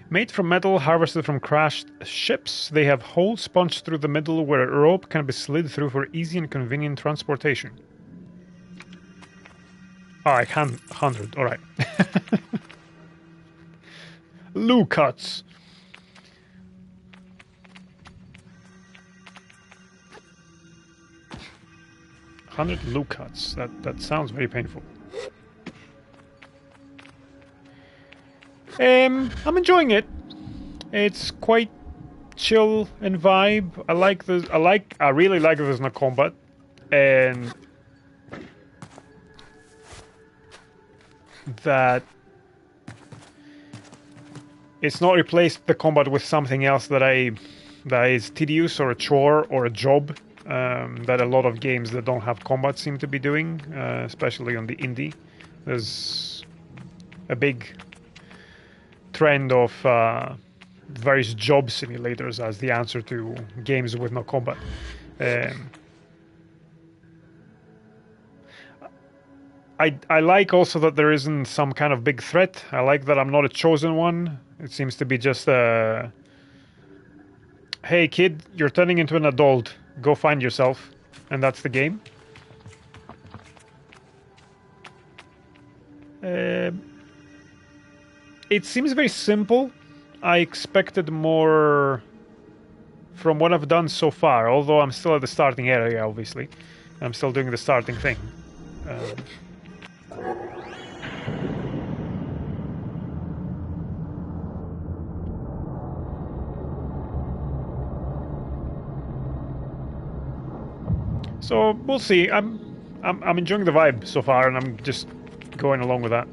Made from metal harvested from crashed ships, they have holes punched through the middle where a rope can be slid through for easy and convenient transportation. Oh, I can't. 100. Alright. Lu cuts. 100 Lu cuts. That sounds very painful. I'm enjoying it. It's quite chill and vibe. I really like that there's no combat, and that it's not replaced the combat with something else that is tedious or a chore or a job that a lot of games that don't have combat seem to be doing, especially on the indie. There's a big trend of various job simulators as the answer to games with no combat. I like also that there isn't some kind of big threat. I like that I'm not a chosen one. It seems to be just a, hey kid, you're turning into an adult. Go find yourself. And that's the game. It seems very simple. I expected more from what I've done so far, although I'm still at the starting area, obviously. I'm still doing the starting thing. So we'll see. I'm enjoying the vibe so far, and I'm just going along with that.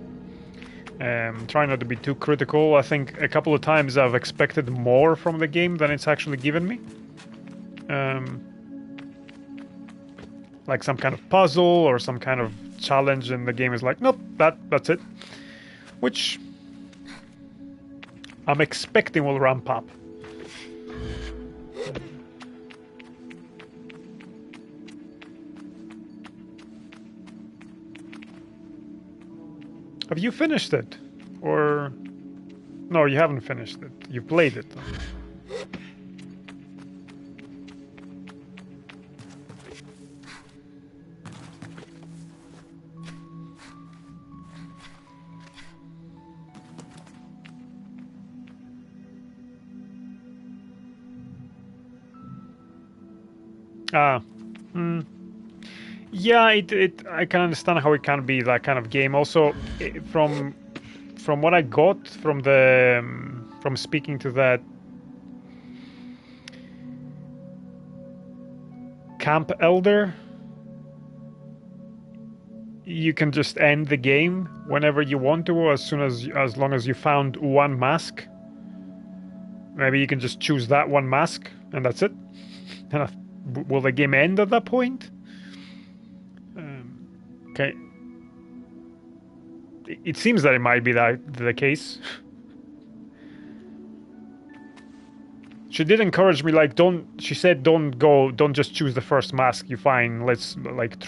Trying not to be too critical. I think a couple of times I've expected more from the game than it's actually given me. Like some kind of puzzle or some kind of challenge, and the game is like, nope, that's it. Which I'm expecting will ramp up. Have you finished it? Or... No, you haven't finished it. You played it. Yeah, I can understand how it can be that kind of game. Also, from what I got from speaking to that camp elder, you can just end the game whenever you want to, as long as you found one mask. Maybe you can just choose that one mask, and that's it. Will the game end at that point? Okay. It seems that it might be the case. She did encourage me, like, she said don't just choose the first mask you find. Let's, like,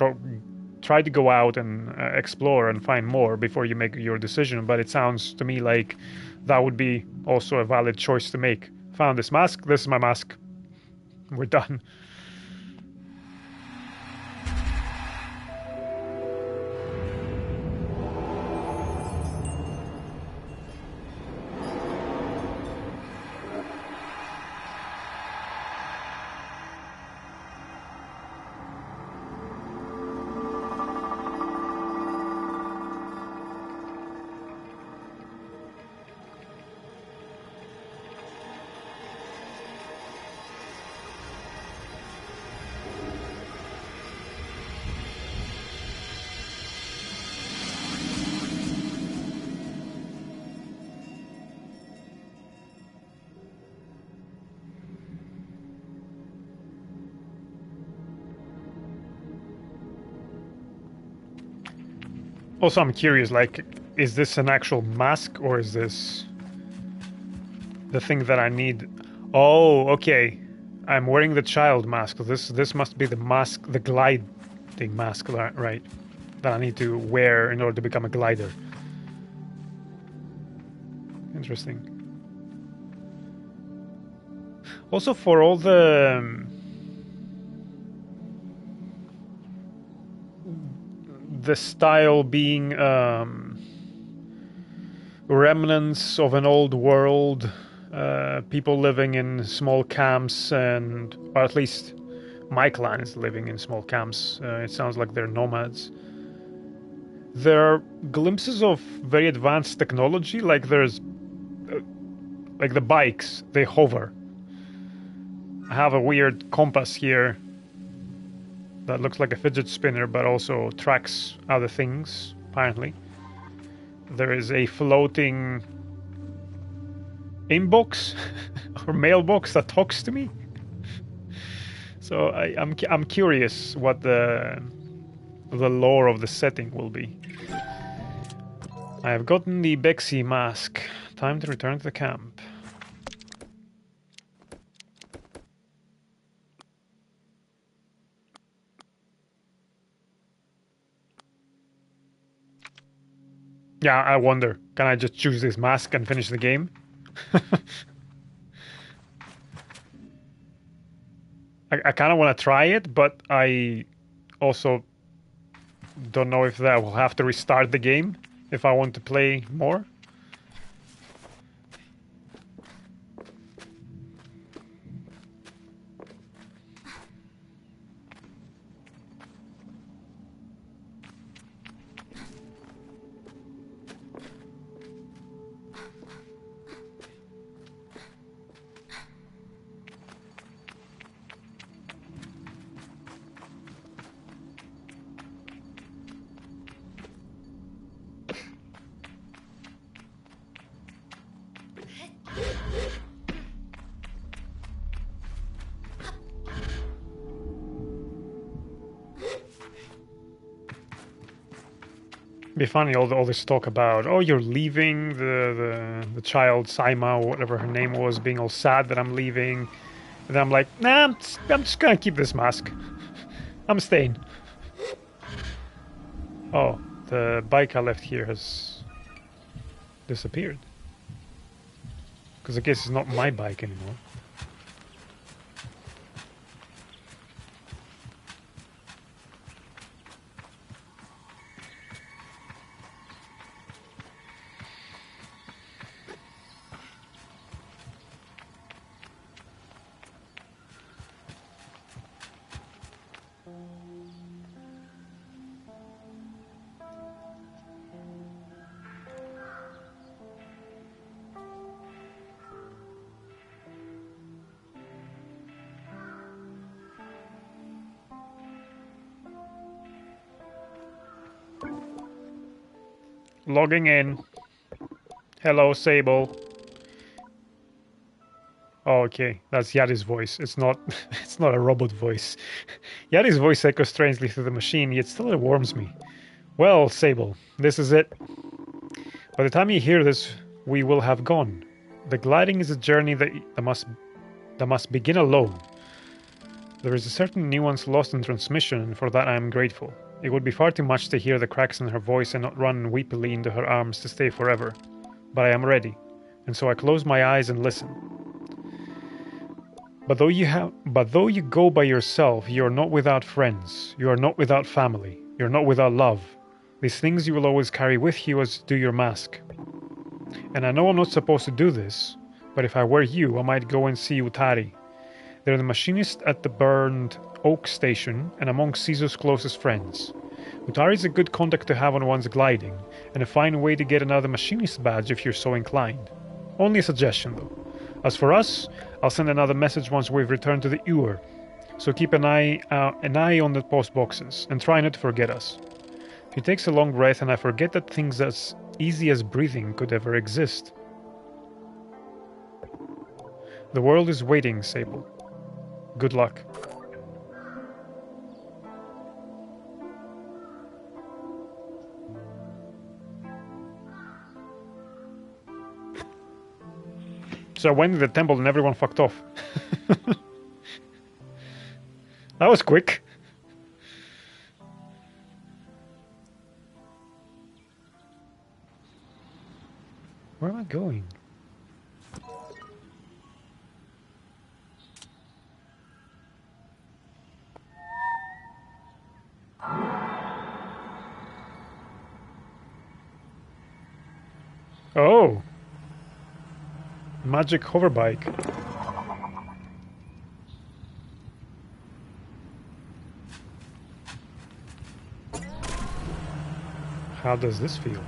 try to go out and explore and find more before you make your decision. But it sounds to me like that would be also a valid choice to make. Found this mask, this is my mask. We're done. Also, I'm curious, like, is this an actual mask or is this the thing that I need? Oh, okay. I'm wearing the child mask. This must be the mask, the gliding mask, right? That I need to wear in order to become a glider. Interesting. Also, for all the style being remnants of an old world, people living in small camps, and or at least my clan is living in small camps. It sounds like they're nomads. There are glimpses of very advanced technology, like there's like the bikes, they hover. I have a weird compass here that looks like a fidget spinner, but also tracks other things, apparently. There is a floating inbox or mailbox that talks to me. So I'm curious what the lore of the setting will be. I have gotten the Bexy mask. Time to return to the camp. Yeah, I wonder, can I just choose this mask and finish the game? I kind of want to try it, but I also don't know if that will have to restart the game if I want to play more. Be funny, all this talk about, oh, you're leaving, the child Saima or whatever her name was, being all sad that I'm leaving, and I'm like, nah, I'm just gonna keep this mask. I'm staying. Oh, the bike I left here has disappeared. Because I guess it's not my bike anymore. Logging in. Hello, Sable. Oh, okay, that's Yadi's voice. It's not it's not a robot voice. Yadi's voice echoes strangely through the machine, yet still it warms me. Well, Sable, this is it. By the time you hear this, we will have gone. The gliding is a journey that must begin alone. There is a certain nuance lost in transmission, and for that I am grateful. It would be far too much to hear the cracks in her voice and not run weepily into her arms to stay forever. But I am ready, and so I close my eyes and listen. But though you go by yourself, you are not without friends. You are not without family. You are not without love. These things you will always carry with you as do your mask. And I know I'm not supposed to do this, but if I were you, I might go and see Utari. They're the machinist at the burned Oak Station and among Caesar's closest friends. Utari is a good contact to have on one's gliding, and a fine way to get another machinist badge if you're so inclined. Only a suggestion, though. As for us, I'll send another message once we've returned to the Ewer, so keep an eye on the post boxes, and try not to forget us. He takes a long breath, and I forget that things as easy as breathing could ever exist. The world is waiting, Sable. Good luck. So I went to the temple and everyone fucked off. was quick. Where am I going? Oh! Magic hoverbike. How does this feel?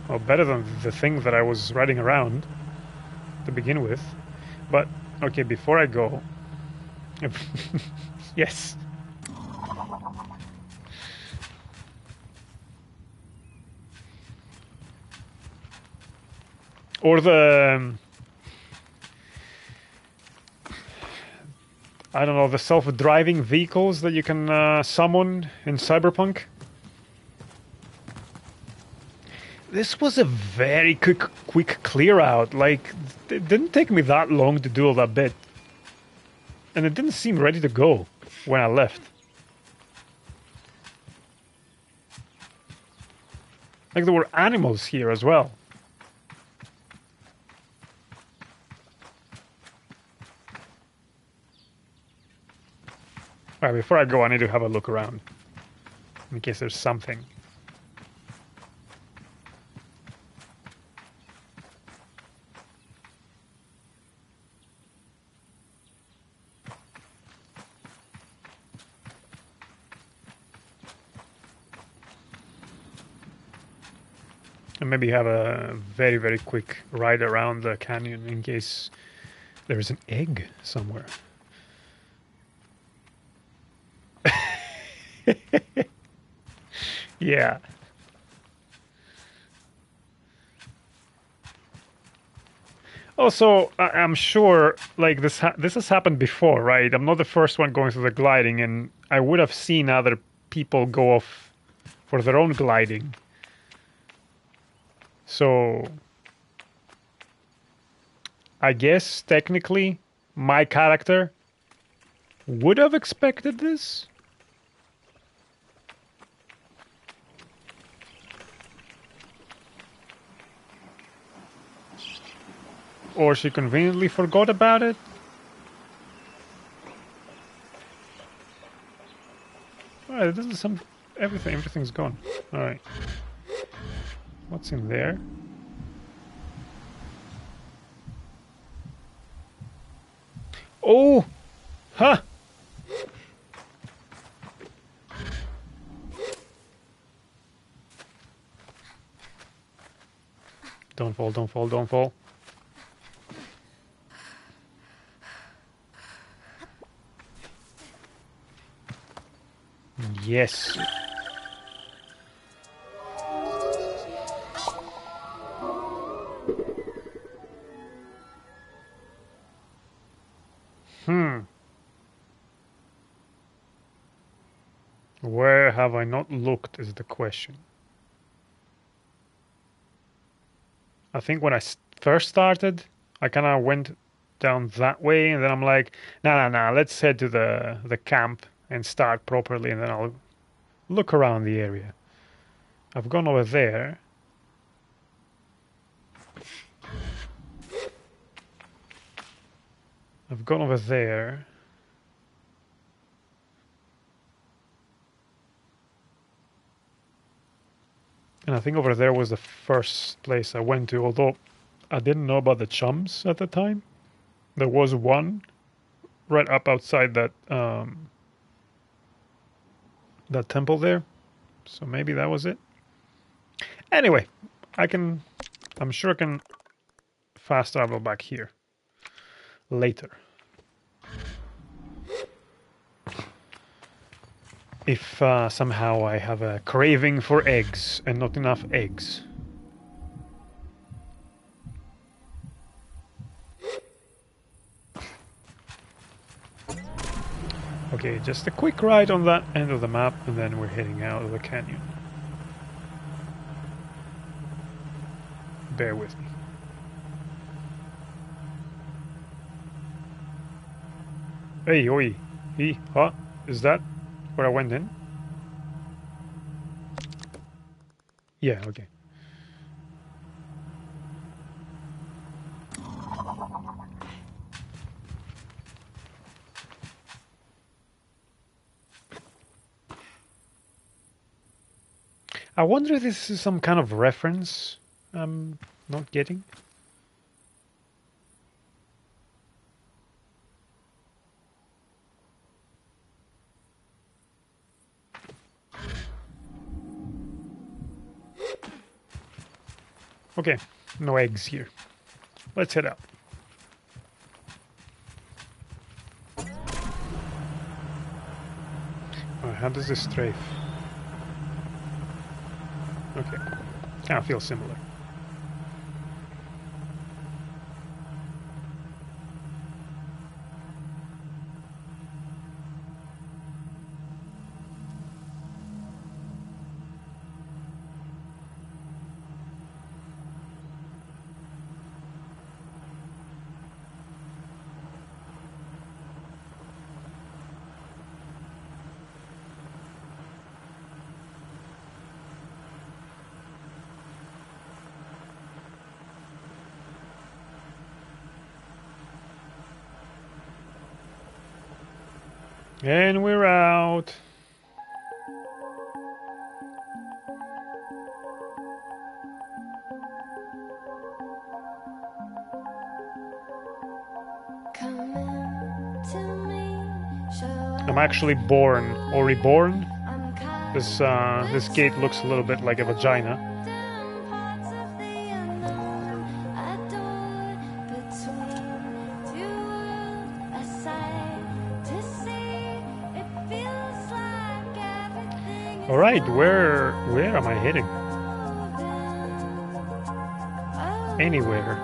Well, better than the thing that I was riding around to begin with. But, okay, before I go... Yes. Or the... I don't know, the self-driving vehicles that you can summon in Cyberpunk. This was a very quick clear out. Like, it didn't take me that long to do all that bit. And it didn't seem ready to go when I left. Like, there were animals here as well. Alright, before I go, I need to have a look around. In case there's something. And maybe have a very quick ride around the canyon in case there's an egg somewhere. Yeah. Also, I'm sure, like, this has happened before, right? I'm not the first one going through the gliding, and I would have seen other people go off for their own gliding. So, I guess, technically, my character would have expected this. Or she conveniently forgot about it. Alright, this is some... Everything's gone. Alright. What's in there? Oh! Huh! Don't fall, don't fall, don't fall. Yes. Where have I not looked is the question. I think when I first started, I kind of went down that way, and then I'm like, nah, let's head to the camp and start properly, and then I'll look around the area. I've gone over there. I've gone over there. And I think over there was the first place I went to, although I didn't know about the chums at the time. There was one right up outside that that temple there. So maybe that was it. Anyway, I'm sure I can fast travel back here later. If somehow I have a craving for eggs and not enough eggs. Okay, just a quick ride on that end of the map, and then we're heading out of the canyon. Bear with me. Hey, oi. He, huh? Is that where I went in? Yeah, okay. I wonder if this is some kind of reference I'm not getting. Okay, no eggs here. Let's head out. How does this strafe? Okay, kind of feels similar. And we're out. I'm actually born or reborn. This gate looks a little bit like a vagina. All right, where am I heading? Anywhere.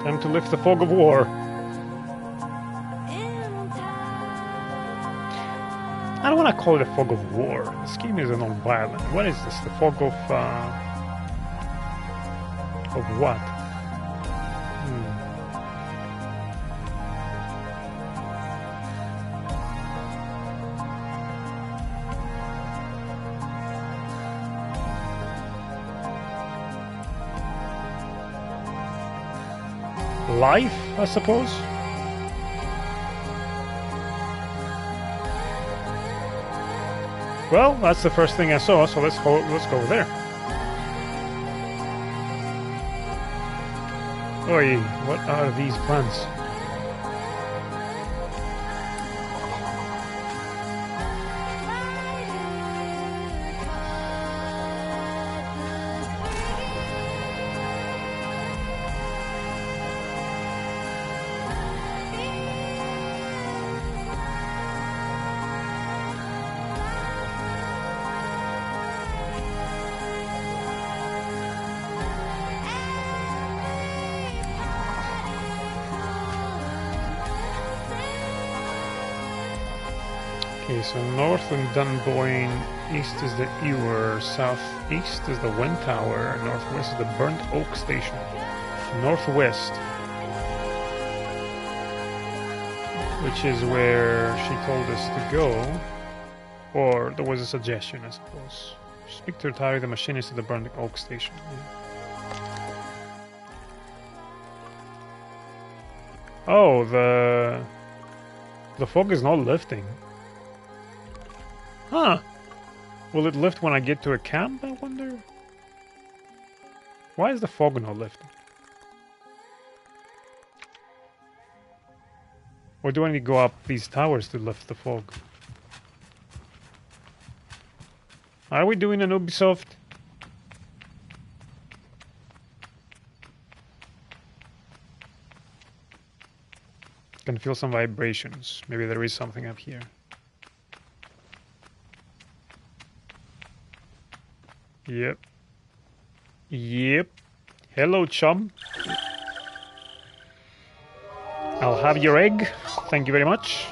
Time to lift the fog of war. I don't want to call it a fog of war. This game is non-violent. What is this? The fog of what? Life, I suppose. Well, that's the first thing I saw, so let's go there. Oi, what are these plants? Okay, so north of Dunboyne, east is the Ewer, southeast is the Wind Tower, northwest is the Burnt Oak Station. Northwest, which is where she told us to go, or there was a suggestion, I suppose. Speak to Tari, the machinist at the Burnt Oak Station. Oh, the fog is not lifting. Huh. Will it lift when I get to a camp, I wonder? Why is the fog not lifting? Or do I need to go up these towers to lift the fog? Are we doing an Ubisoft? Can feel some vibrations. Maybe there is something up here. Yep. Yep. Hello, chum. I'll have your egg. Thank you very much.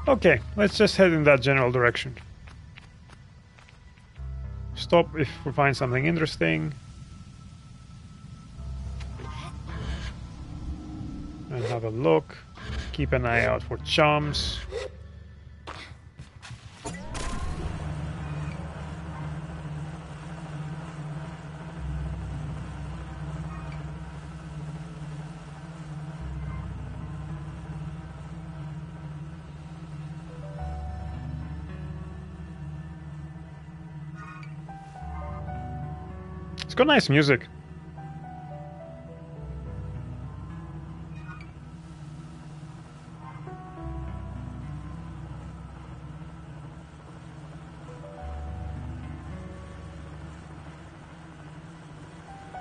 Okay, let's just head in that general direction. Stop if we find something interesting. And have a look. Keep an eye out for charms. It's got nice music.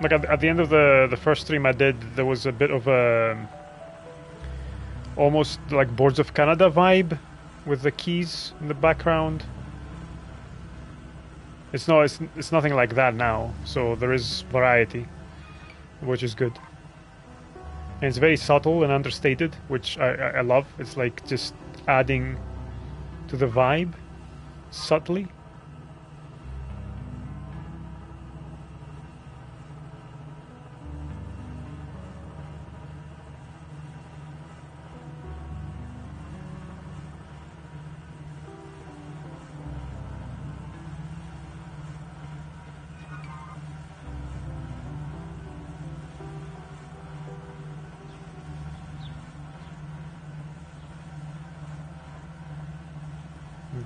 Like at the end of the first stream I did, there was a bit of a almost like Boards of Canada vibe with the keys in the background. It's nothing like that now, so there is variety, which is good. And it's very subtle and understated, which I love. It's like just adding to the vibe subtly.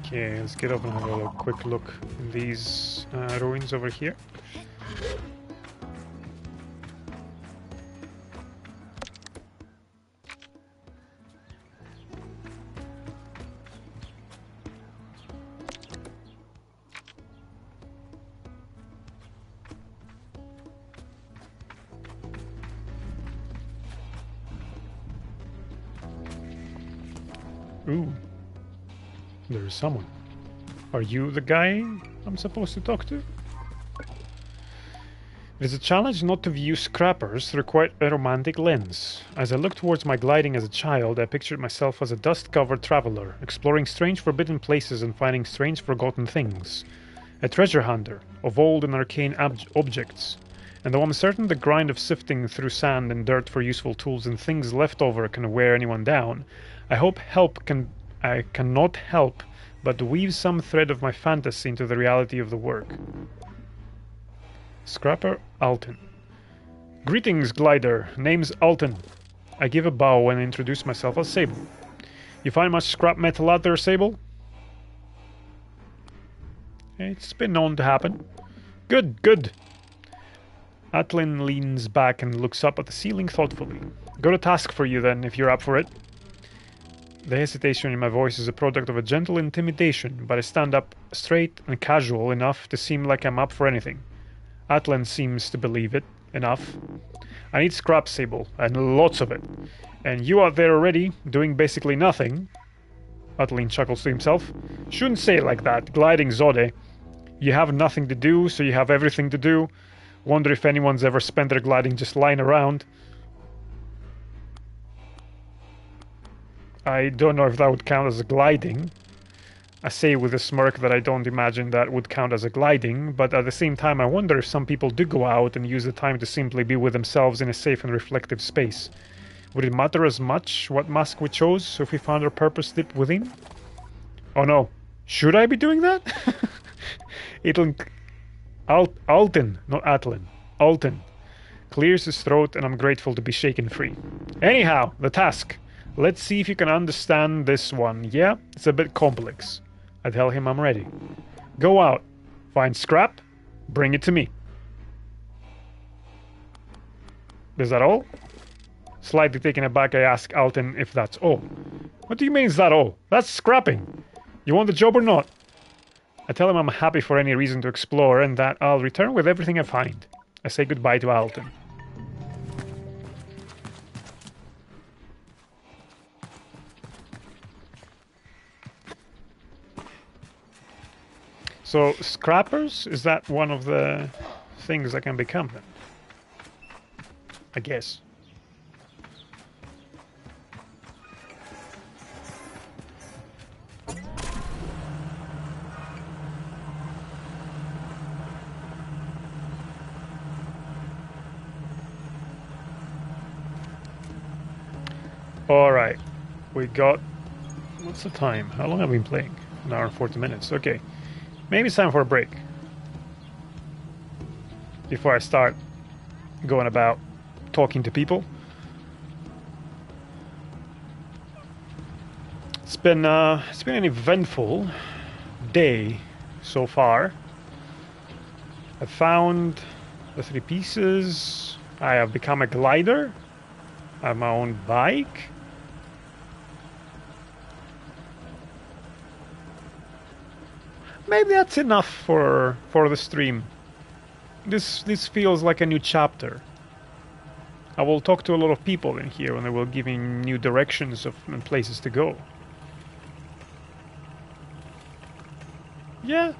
Okay, let's get up and have a quick look in these ruins over here. Ooh. There's someone. Are you the guy I'm supposed to talk to? It is a challenge not to view scrappers through quite a romantic lens. As I looked towards my gliding as a child, I pictured myself as a dust-covered traveler, exploring strange forbidden places and finding strange forgotten things. A treasure hunter of old and arcane objects. And though I'm certain the grind of sifting through sand and dirt for useful tools and things left over can wear anyone down, I cannot help but weave some thread of my fantasy into the reality of the work. Scrapper Alton. Greetings, Glider. Name's Alton. I give a bow and introduce myself as Sable. You find much scrap metal out there, Sable? It's been known to happen. Good, good. Atlin leans back and looks up at the ceiling thoughtfully. Got a task for you then, if you're up for it. The hesitation in my voice is a product of a gentle intimidation, but I stand up straight and casual enough to seem like I'm up for anything. Atlan seems to believe it enough. I need scrap, Sable, and lots of it. And you out there already, doing basically nothing. Atlin chuckles to himself. Shouldn't say it like that, gliding Zode. You have nothing to do, so you have everything to do. Wonder if anyone's ever spent their gliding just lying around. I don't know if that would count as a gliding. I say with a smirk that I don't imagine that would count as a gliding, but at the same time I wonder if some people do go out and use the time to simply be with themselves in a safe and reflective space. Would it matter as much what mask we chose if we found our purpose deep within? Oh no. Should I be doing that? Alton, not Atlin. Alton. Clears his throat and I'm grateful to be shaken free. Anyhow, the task. Let's see if you can understand this one. Yeah, it's a bit complex. I tell him I'm ready. Go out, find scrap, bring it to me. Is that all? Slightly taken aback, I ask Alton if that's all. What do you mean is that all? That's scrapping. You want the job or not? I tell him I'm happy for any reason to explore and that I'll return with everything I find. I say goodbye to Alton. So, scrappers? Is that one of the things I can become then? I guess. Alright. We got... What's the time? How long have we been playing? An hour and 40 minutes. Okay. Maybe it's time for a break. Before I start going about talking to people. It's been an eventful day so far. I found the 3 pieces. I have become a glider. I have my own bike. Maybe that's enough for the stream. This feels like a new chapter. I will talk to a lot of people in here and they will give me new directions and places to go. Yeah.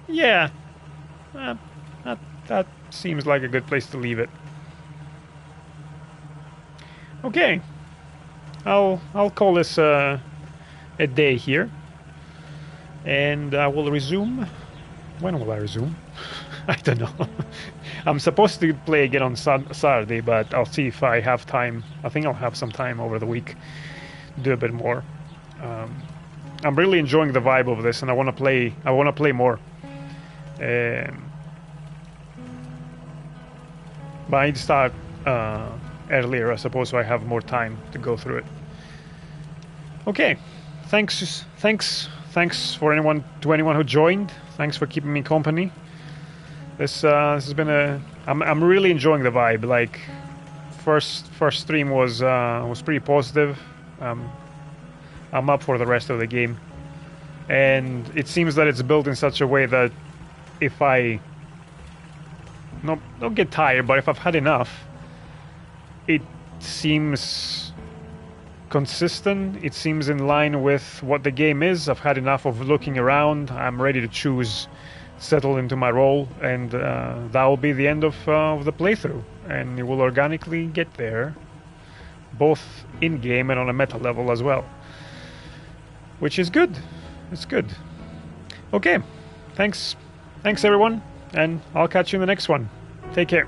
Yeah. That seems like a good place to leave it. Okay. I'll call this a day here. And I will resume. When will I resume? I don't know. I'm supposed to play again on Saturday, but I'll see if I have time. I think I'll have some time over the week to do a bit more. I'm really enjoying the vibe of this, and I want to play. I want to play more. But I need to start earlier, I suppose, so I have more time to go through it. Okay, thanks for anyone who joined. Thanks for keeping me company. This has been I'm really enjoying the vibe. Like, first stream was pretty positive. I'm up for the rest of the game, and it seems that it's built in such a way that if I don't get tired, but if I've had enough, it seems consistent. It seems in line with what the game is. I've had enough of looking around. I'm ready to choose, settle into my role, and that will be the end of the playthrough. And it will organically get there, both in-game and on a meta level as well. Which is good. It's good. Okay. Thanks everyone, and I'll catch you in the next one. Take care.